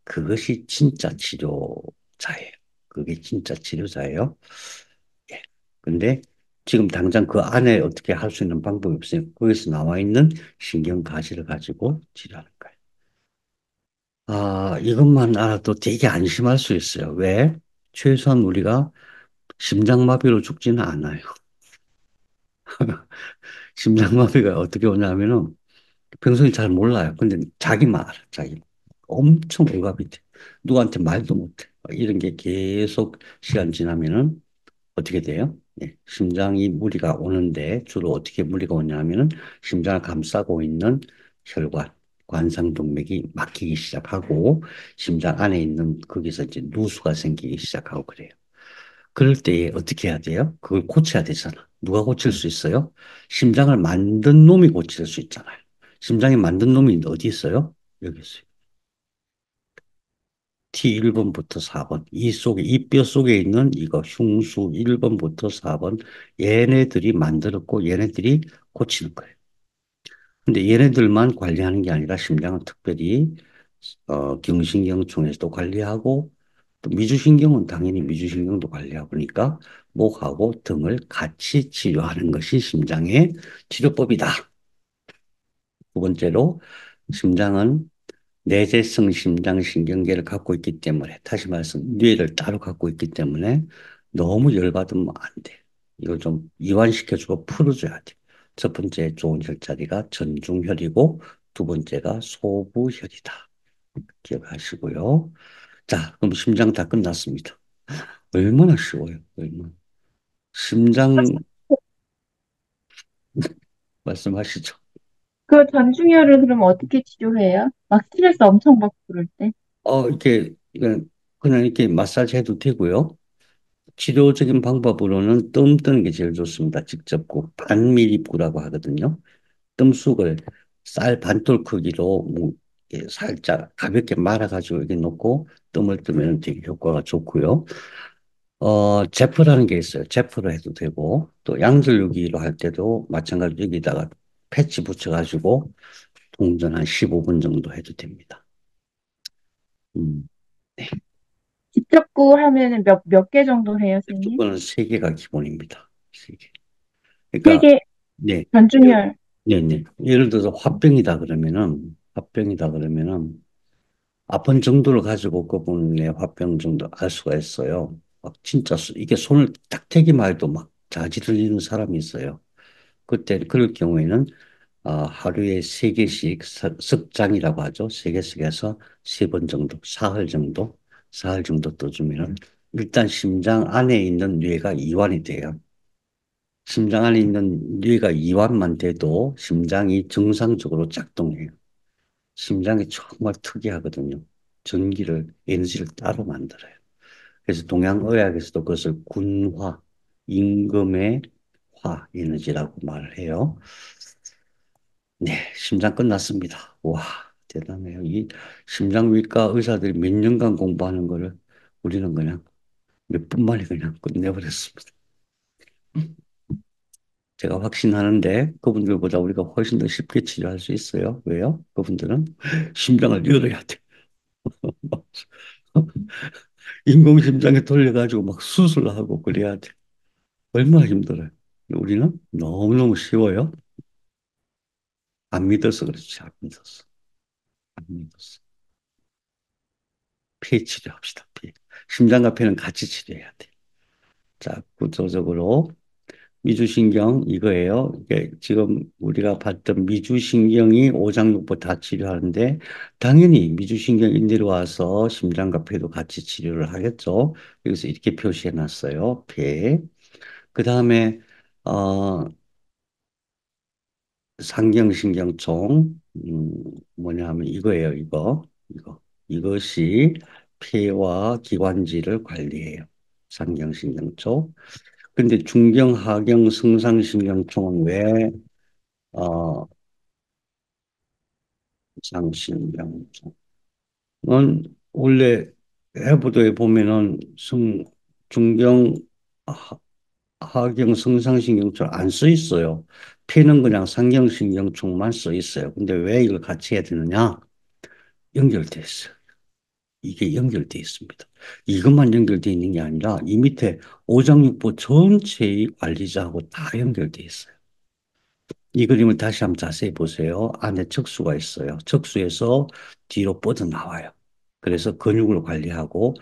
그것이 진짜 치료자예요. 그게 진짜 치료자예요. 예. 근데 지금 당장 그 안에 어떻게 할 수 있는 방법이 없어요. 거기서 나와 있는 신경가시를 가지고 치료하는 거예요. 아, 이것만 알아도 되게 안심할 수 있어요. 왜? 최소한 우리가 심장마비로 죽지는 않아요. 심장마비가 어떻게 오냐면은 평소에 잘 몰라요. 근데 자기만 알아, 자기. 엄청 억압이 돼. 누구한테 말도 못해. 이런 게 계속 시간 지나면은 어떻게 돼요? 예, 심장이 무리가 오는데 주로 어떻게 무리가 오냐면은 심장을 감싸고 있는 혈관, 관상동맥이 막히기 시작하고 심장 안에 있는 거기서 이제 누수가 생기기 시작하고 그래요. 그럴 때 어떻게 해야 돼요? 그걸 고쳐야 되잖아. 누가 고칠 수 있어요? 심장을 만든 놈이 고칠 수 있잖아요. 심장이 만든 놈이 어디 있어요? 여기 있어요. T1번부터 4번. 이 속에, 이 뼈 속에 있는 이거 흉수 1번부터 4번. 얘네들이 만들었고 얘네들이 고치는 거예요. 근데 얘네들만 관리하는 게 아니라 심장은 특별히 경신경총에서도 관리하고 또 미주신경은 당연히 미주신경도 관리하고 그러니까 목하고 등을 같이 치료하는 것이 심장의 치료법이다. 두 번째로 심장은 내재성 심장신경계를 갖고 있기 때문에 다시 말해서 뇌를 따로 갖고 있기 때문에 너무 열받으면 안 돼. 이걸 좀 이완시켜주고 풀어줘야 돼. 첫 번째 좋은 혈자리가 전중혈이고 두 번째가 소부혈이다. 기억하시고요. 자, 그럼 심장 다 끝났습니다. 얼마나 쉬워요. 얼마나. 심장 말씀하시죠. 그 전중혈은 그럼 어떻게 치료해요? 막 스트레스 엄청 받고 그럴 때. 이렇게 그냥 이렇게 마사지 해도 되고요. 치료적인 방법으로는 뜸 뜨는 게 제일 좋습니다. 직접 그 반밀입구라고 하거든요. 뜸속을 쌀 반톨 크기로 뭐 이렇게 살짝 가볍게 말아가지고 이렇게 놓고 뜸을 뜨면 되게 효과가 좋고요. 제프라는 게 있어요. 제프로 해도 되고 또 양절유기로 할 때도 마찬가지로 여기다가 패치 붙여가지고 동전 한 15분 정도 해도 됩니다. 음, 네. 직접구 하면은 몇 개 정도 해요, 선생님? 이거는 세 개가 기본입니다. 세 개. 세 그러니까 개 네. 전중혈. 네네. 예를 들어서 화병이다 그러면은 아픈 정도를 가지고 그분의 화병 정도 알 수가 있어요. 막 진짜 이게 손을 딱 대기만 해도 막 자지 들리는 사람이 있어요. 그때 그럴 경우에는 하루에 세 개씩 석장이라고 하죠. 세 개씩 해서 세 번 정도, 사흘 정도 떠주면은 일단 심장 안에 있는 뇌가 이완이 돼요. 심장 안에 있는 뇌가 이완만 돼도 심장이 정상적으로 작동해요. 심장이 정말 특이하거든요. 전기를, 에너지를 따로 만들어요. 그래서 동양의학에서도 그것을 군화, 임금의 화 에너지라고 말을 해요. 네, 심장 끝났습니다. 와, 대단해요. 이 심장외과 의사들이 몇 년간 공부하는 거를 우리는 그냥 몇 분 만에 그냥 끝내버렸습니다. 제가 확신하는데 그분들보다 우리가 훨씬 더 쉽게 치료할 수 있어요. 왜요? 그분들은 심장을 열어야 돼. 인공심장에 돌려가지고 막 수술하고 그래야 돼. 얼마나 힘들어요. 우리는 너무너무 쉬워요. 안 믿어서 그렇지. 안 믿었어. 안 믿었어. 폐 치료합시다. 폐. 심장과 폐는 같이 치료해야 돼. 자, 구조적으로 미주신경 이거예요. 이게 지금 우리가 봤던 미주신경이 오장육부 다 치료하는데 당연히 미주신경이 내려와서 심장과 폐도 같이 치료를 하겠죠. 여기서 이렇게 표시해 놨어요. 폐. 그 다음에 어, 상경신경총 뭐냐 하면 이거예요. 이것이 폐와 기관지를 관리해요. 상경신경총. 근데 중경, 하경, 승상신경총은 왜 상신경총은 원래 해부도에 보면은 중경, 하경, 승상신경총 안 써 있어요. 폐는 그냥 상경신경총만 써 있어요. 근데 왜 이걸 같이 해야 되느냐? 연결돼 있어요. 이게 연결돼 있습니다. 이것만 연결돼 있는 게 아니라 이 밑에 오장육부 전체의 관리자하고 다 연결돼 있어요. 이 그림을 다시 한번 자세히 보세요. 안에 척수가 있어요. 척수에서 뒤로 뻗어나와요. 그래서 근육을 관리하고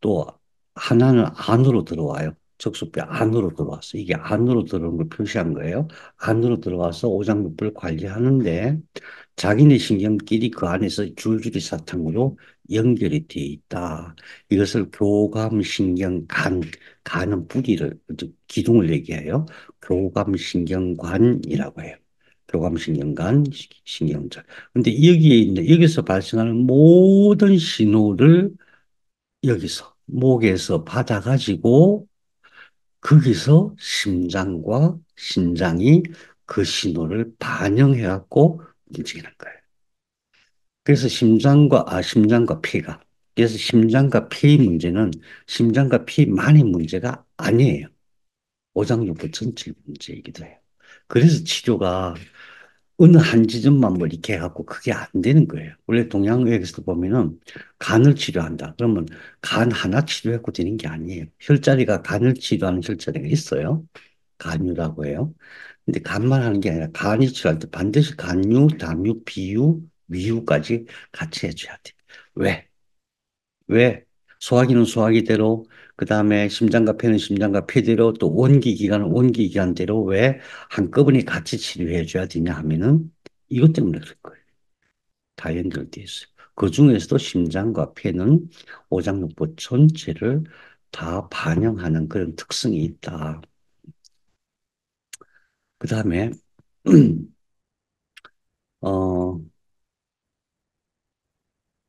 또 하나는 안으로 들어와요. 척수뼈 안으로 들어왔어. 이게 안으로 들어오는 걸 표시한 거예요. 안으로 들어와서 오장육부를 관리하는데 자기네 신경끼리 그 안에서 줄줄이 사탕으로 연결이 되어 있다. 이것을 교감신경간, 간은 뿌리를, 기둥을 얘기해요. 교감신경관이라고 해요. 교감신경관, 신경절. 근데 여기에 있는, 여기서 발생하는 모든 신호를 여기서, 목에서 받아가지고, 거기서 심장과 신장이 그 신호를 반영해갖고 움직이는 거예요. 그래서 심장과 폐가. 그래서 심장과 폐의 문제는 심장과 폐만의 문제가 아니에요. 오장육부 전체 문제이기도 해요. 그래서 치료가 어느 한 지점만 뭐 이렇게 해갖고 그게 안 되는 거예요. 원래 동양의학에서도 보면은 간을 치료한다. 그러면 간 하나 치료해고 되는 게 아니에요. 혈자리가 간을 치료하는 혈자리가 있어요. 간유라고 해요. 근데 간만 하는 게 아니라 간이 치료할 때 반드시 간유, 담유, 비유, 위유까지 같이 해줘야 돼. 왜? 왜? 소화기는 소화기대로, 그 다음에 심장과 폐는 심장과 폐대로, 또 원기기관은 원기기관대로 왜 한꺼번에 같이 치료해줘야 되냐 하면은 이것 때문에 그럴 거예요. 다 연결돼 있어요. 그 중에서도 심장과 폐는 오장육부 전체를 다 반영하는 그런 특성이 있다. 그 다음에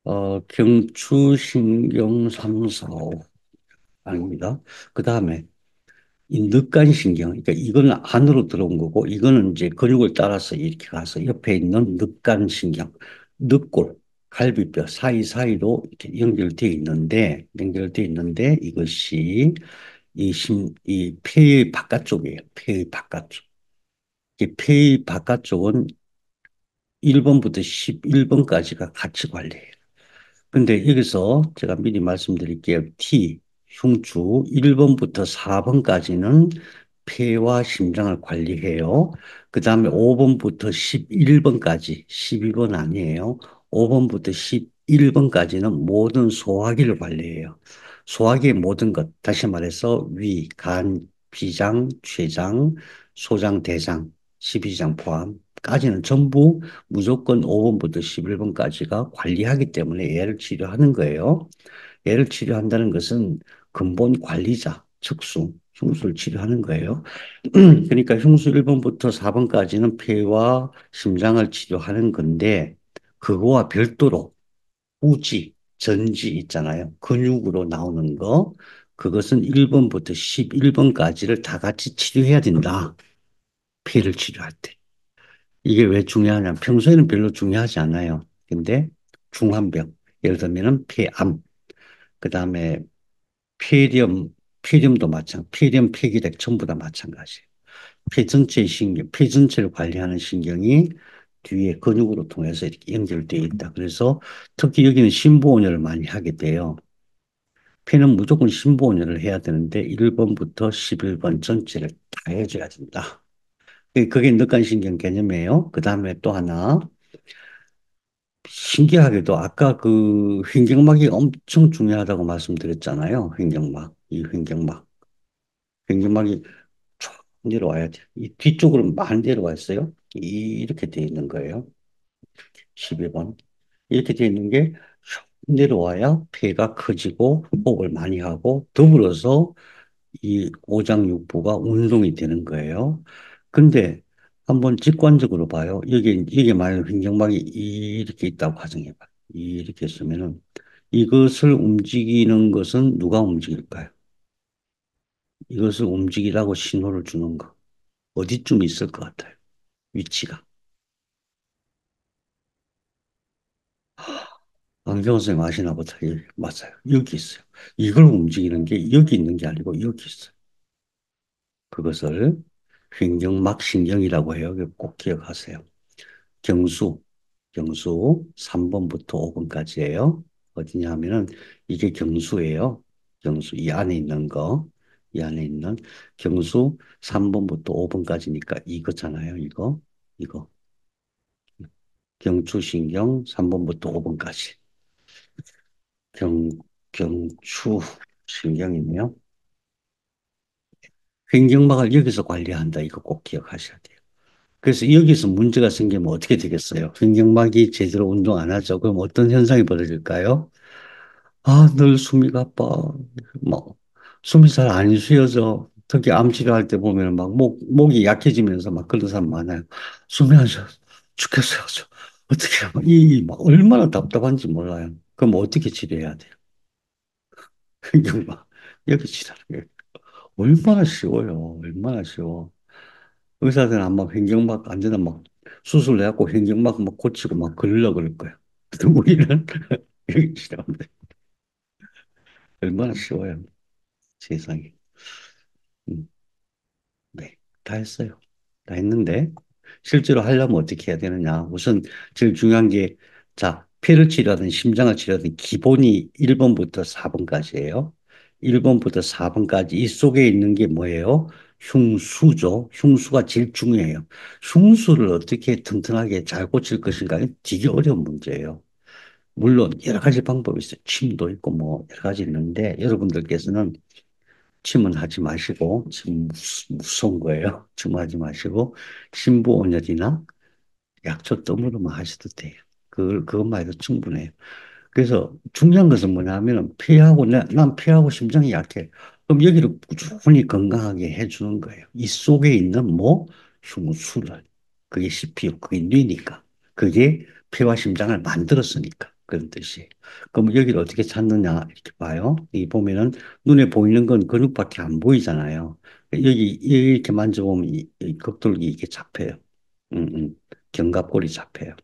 어, 경추신경 3, 4, 5 아닙니다. 그 다음에 이 늑간신경, 그러니까 이거는 안으로 들어온 거고 이거는 이제 근육을 따라서 이렇게 가서 옆에 있는 늑간신경, 늑골, 갈비뼈 사이사이로 이렇게 연결되어 있는데 이것이 이 폐의 바깥쪽이에요. 폐의 바깥쪽. 이 폐의 바깥쪽은 1번부터 11번까지가 같이 관리해요. 근데 여기서 제가 미리 말씀드릴게요. T, 흉추 1번부터 4번까지는 폐와 심장을 관리해요. 그 다음에 5번부터 11번까지, 12번 아니에요. 5번부터 11번까지는 모든 소화기를 관리해요. 소화기의 모든 것, 다시 말해서 위, 간, 비장, 췌장, 소장, 대장, 십이장 포함까지는 전부 무조건 5번부터 11번까지가 관리하기 때문에 얘를 치료하는 거예요. 얘를 치료한다는 것은 근본 관리자, 척수, 흉수를 치료하는 거예요. 그러니까 흉수 1번부터 4번까지는 폐와 심장을 치료하는 건데 그거와 별도로 우지, 전지 있잖아요. 근육으로 나오는 거. 그것은 1번부터 11번까지를 다 같이 치료해야 된다. 폐를 치료할 때. 이게 왜 중요하냐? 평소에는 별로 중요하지 않아요. 근데 중환병, 예를 들면은 폐암, 그 다음에 폐렴, 폐렴도 폐렴, 폐기력 전부 다 마찬가지예요. 폐 전체 신경, 폐 전체를 관리하는 신경이 뒤에 근육으로 통해서 이렇게 연결되어 있다. 그래서 특히 여기는 심부온열을 많이 하게 돼요. 폐는 무조건 심부온열을 해야 되는데 1번부터 11번 전체를 다 해줘야 된다. 그게 늑간신경 개념이에요. 그 다음에 또 하나 신기하게도 아까 그 횡격막이 엄청 중요하다고 말씀드렸잖아요. 횡격막, 이 횡격막. 횡격막이 쫙 내려와야 돼. 이 뒤쪽으로 많이 내려와 있어요. 이렇게 돼 있는 거예요. 12번. 이렇게 돼 있는 게 내려와야 폐가 커지고 호흡을 많이 하고 더불어서 이 오장육부가 운동이 되는 거예요. 근데 한번 직관적으로 봐요. 여기 만약 횡격막이 이렇게 있다고 가정해봐. 이렇게 있으면은 이것을 움직이는 것은 누가 움직일까요? 이것을 움직이라고 신호를 주는 거. 어디쯤 있을 것 같아요? 위치가. 안경 선생님 아시나 보다. 예, 맞아요. 여기 있어요. 이걸 움직이는 게 여기 있는 게 아니고 여기 있어요. 그것을 횡격막 신경이라고 해요. 꼭 기억하세요. 경수, 경수 3번부터 5번까지예요. 어디냐 하면은 이게 경수예요. 경수 이 안에 있는 거, 이 안에 있는 경수 3번부터 5번까지니까 이거잖아요. 이거 경추신경 3번부터 5번까지 경 경추 신경이네요. 횡격막을 여기서 관리한다. 이거 꼭 기억하셔야 돼요. 그래서 여기서 문제가 생기면 어떻게 되겠어요? 횡격막이 제대로 운동 안 하죠. 그럼 어떤 현상이 벌어질까요? 아, 늘 숨이 가빠. 뭐, 숨이 잘 안 쉬어져. 특히 암 치료할 때 보면 막 목이 약해지면서 막 그런 사람 많아요. 숨이 안 쉬어. 죽겠어요. 어떻게, 막 얼마나 답답한지 몰라요. 그럼 어떻게 치료해야 돼요? 횡격막. 여기 치료하는 거예요. 얼마나 쉬워요. 얼마나 쉬워. 의사들은 아마 횡격막 안 되나 막 수술해갖고 횡격막 막 고치고 막 그러려고 그럴 거야. 근데 우리는 여기 치료하면 돼. 얼마나 쉬워요. 세상에. 음, 네. 다 했어요. 다 했는데, 실제로 하려면 어떻게 해야 되느냐. 우선 제일 중요한 게, 자, 폐를 치료하든 심장을 치료하든 기본이 1번부터 4번까지예요. 1번부터 4번까지 이 속에 있는 게 뭐예요? 흉수죠. 흉수가 제일 중요해요. 흉수를 어떻게 튼튼하게 잘 고칠 것인가 되게 어려운 문제예요. 물론 여러 가지 방법이 있어요. 침도 있고 뭐 여러 가지 있는데 여러분들께서는 침은 하지 마시고 침 무서운 거예요. 침하지 마시고 신부온열이나 약초 뜸으로만 하셔도 돼요. 그것만 해도 충분해요. 그래서 중요한 것은 뭐냐면 난 폐하고 심장이 약해. 그럼 여기를 꾸준히 건강하게 해주는 거예요. 이 속에 있는 뭐 흉수를 그게 CPU, 그게 뇌니까 그게 폐와 심장을 만들었으니까 그런 뜻이에요. 그럼 여기를 어떻게 찾느냐 이렇게 봐요. 이 보면은 눈에 보이는 건 근육밖에 안 보이잖아요. 여기 이렇게 만져보면 이 극돌기 이게 잡혀요. 음, 음. 견갑골이 잡혀요.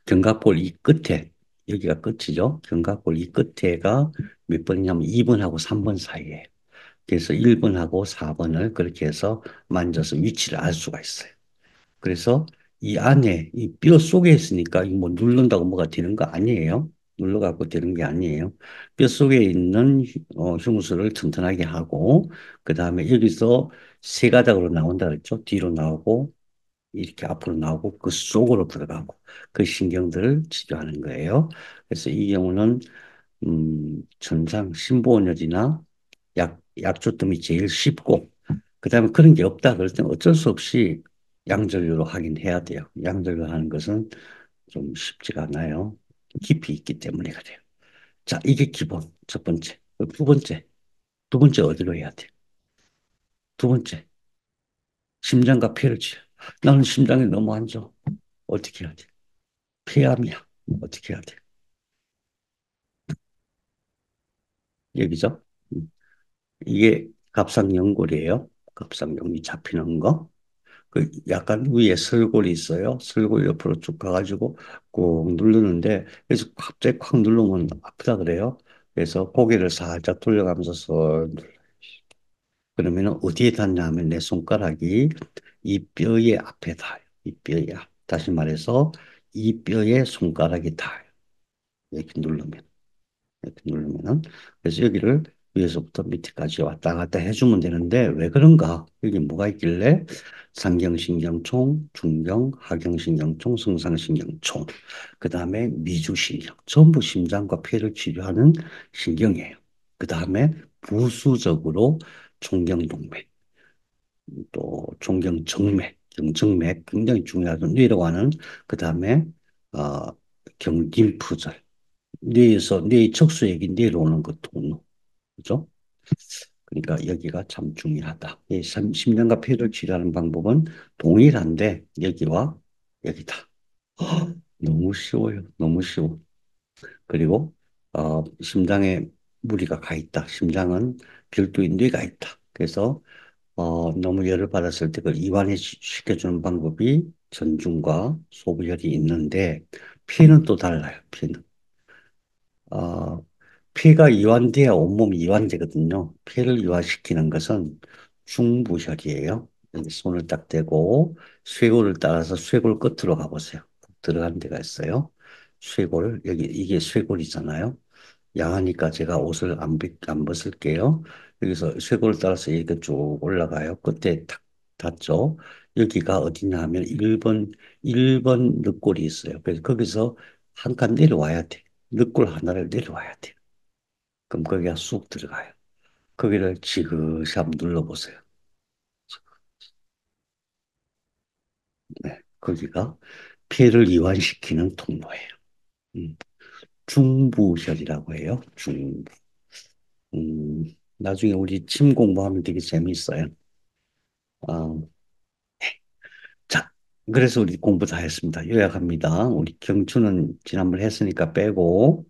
견갑골 이 끝에 여기가 끝이죠. 견갑골 이 끝에가 몇 번이냐면 2번하고 3번 사이에. 그래서 1번하고 4번을 그렇게 해서 만져서 위치를 알 수가 있어요. 그래서 이 안에 이 뼈 속에 있으니까 이뭐 누른다고 뭐가 되는 거 아니에요. 눌러갖고 되는 게 아니에요. 뼈 속에 있는 흉수를 튼튼하게 하고 그 다음에 여기서 세 가닥으로 나온다 그랬죠. 뒤로 나오고 이렇게 앞으로 나오고 그 속으로 들어가고 그 신경들을 치료하는 거예요. 그래서 이 경우는 천상 신부온열이나 약초뜸이 제일 쉽고 그다음에 그런 게 없다 그럴 때는 어쩔 수 없이 양절류로 하긴 해야 돼요. 양절류 하는 것은 좀 쉽지가 않아요. 깊이 있기 때문에 그래요. 자, 이게 기본 첫 번째. 두 번째 어디로 해야 돼? 두 번째 심장과 폐를 치료. 나는 심장이 너무 안 좋아. 어떻게 해야 돼? 폐암이야. 어떻게 해야 돼? 여기죠. 음. 이게 갑상연골이에요. 갑상연이 잡히는 거. 그 약간 위에 설골이 있어요. 설골 옆으로 쭉 가가지고 꾹 누르는데 그래서 갑자기 콱 누르면 아프다 그래요. 그래서 고개를 살짝 돌려가면서 그러면은 어디에 닿냐 하면 내 손가락이 이 뼈의 앞에 닿아요. 이 뼈의 앞. 다시 말해서 이 뼈에 손가락이 닿아요. 이렇게 누르면. 이렇게 누르면은. 그래서 여기를 위에서부터 밑에까지 왔다 갔다 해주면 되는데 왜 그런가? 여기 뭐가 있길래 상경신경총, 중경, 하경신경총, 승상신경총, 그 다음에 미주신경, 전부 심장과 폐를 치료하는 신경이에요. 그 다음에 부수적으로 총경동맥, 또 종경정맥, 경정맥 굉장히 중요하죠. 뇌라고 하는 그 다음에 어, 경림프절, 뇌에서 뇌의 척수액이 내려오는 그 통로, 그죠? 그러니까 여기가 참 중요하다. 이 심장과 폐를 치료하는 방법은 동일한데 여기와 여기다. 너무 쉬워요. 너무 쉬워. 그리고 심장에 무리가 가 있다. 심장은 별도의 뇌가 있다. 그래서 너무 열을 받았을 때 그걸 이완시켜주는 방법이 전중과 소부혈이 있는데 피는 또 달라요. 피는. 어, 피가 이완돼야 온몸이 이완되거든요. 피를 이완시키는 것은 중부혈이에요. 여기 손을 딱 대고 쇄골을 따라서 쇄골 끝으로 가보세요. 들어가는 데가 있어요. 쇄골, 여기 이게 쇄골이잖아요. 야하니까 제가 옷을 안 벗을게요. 여기서 쇄골을 따라서 이렇게 쭉 올라가요. 끝에 탁 닿죠. 여기가 어디냐 하면 1번 늑골이 있어요. 그래서 거기서 한 칸 내려와야 돼. 늑골 하나를 내려와야 돼. 그럼 거기가 쑥 들어가요. 거기를 지그시 한번 눌러보세요. 네, 거기가 폐를 이완시키는 통로예요. 음, 중부혈이라고 해요. 중부. 음, 나중에 우리 침 공부하면 되게 재미있어요. 어, 자, 그래서 우리 공부 다 했습니다. 요약합니다. 우리 경추는 지난번 했으니까 빼고,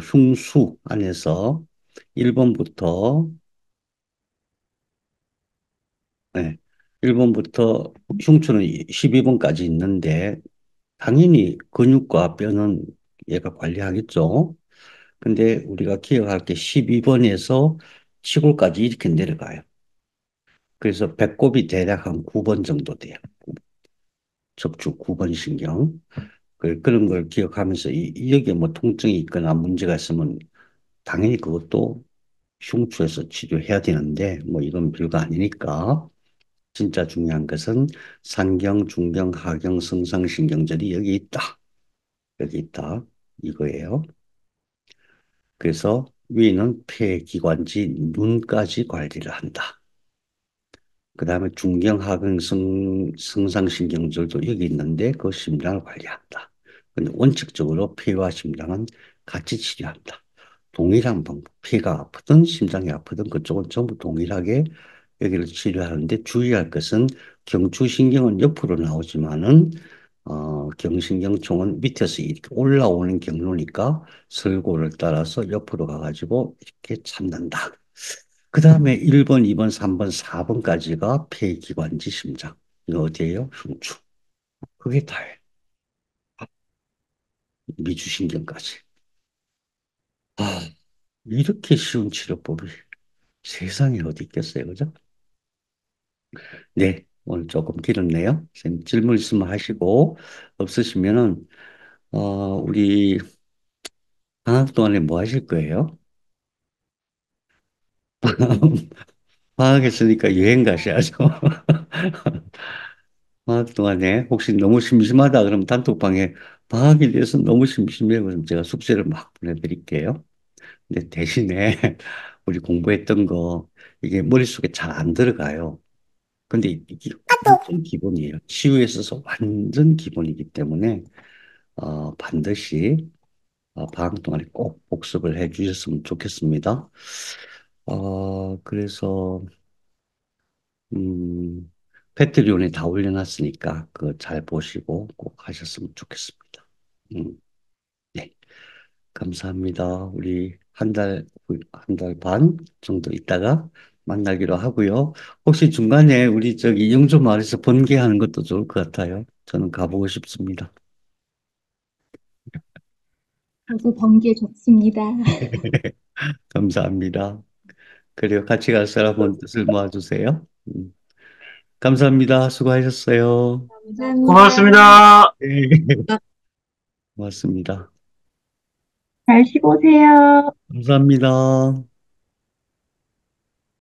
흉수 안에서 1번부터, 네, 1번부터 흉추는 12번까지 있는데, 당연히 근육과 뼈는 얘가 관리하겠죠. 근데 우리가 기억할 게 12번에서 치골까지 이렇게 내려가요. 그래서 배꼽이 대략 한 9번 정도 돼요. 척추 9번 신경. 그런 걸 기억하면서 여기에 뭐 통증이 있거나 문제가 있으면 당연히 그것도 흉추에서 치료해야 되는데 뭐 이건 별거 아니니까 진짜 중요한 것은 산경, 중경, 하경, 승상신경절이 여기 있다. 여기 있다. 이거예요. 그래서 위는 폐기관지 눈까지 관리를 한다. 그 다음에 중경하경 상신경절도 여기 있는데 그 심장을 관리한다. 근데 원칙적으로 폐와 심장은 같이 치료한다. 동일한 방법. 폐가 아프든 심장이 아프든 그쪽은 전부 동일하게 여기를 치료하는데 주의할 것은 경추신경은 옆으로 나오지만은 경신경총은 밑에서 이렇게 올라오는 경로니까 설골을 따라서 옆으로 가가지고 이렇게 참는다. 그 다음에 1번, 2번, 3번, 4번까지가 폐기관지 심장. 이거 어디예요? 흉추. 그게 다예요. 미주신경까지. 아, 이렇게 쉬운 치료법이 세상에 어디 있겠어요, 그죠? 네, 오늘 조금 길었네요. 선생님 질문 있으면 하시고, 없으시면은, 우리 방학 동안에 뭐 하실 거예요? 방학 했으니까 여행 가셔야죠. 방학 동안에 혹시 너무 심심하다 그러면 단톡방에 방학에 대해서 너무 심심해요. 그럼 제가 숙제를 막 보내드릴게요. 근데 대신에 우리 공부했던 거 이게 머릿속에 잘 안 들어가요. 근데 이게 완전 기본이에요. 치유에 있어서 완전 기본이기 때문에 반드시 방학 동안에 꼭 복습을 해 주셨으면 좋겠습니다. 그래서 음, 패트리온에 다 올려놨으니까 그거 잘 보시고 꼭 하셨으면 좋겠습니다. 음, 네. 감사합니다. 우리 한 달 반 정도 있다가 만나기로 하고요. 혹시 중간에 우리 저기 영주 마을에서 번개하는 것도 좋을 것 같아요. 저는 가보고 싶습니다. 저도 번개 좋습니다. 감사합니다. 그리고 같이 갈 사람은 뜻을 모아주세요. 감사합니다. 수고하셨어요. 감사합니다. 고맙습니다. 네. 고맙습니다. 잘 쉬고 오세요. 감사합니다.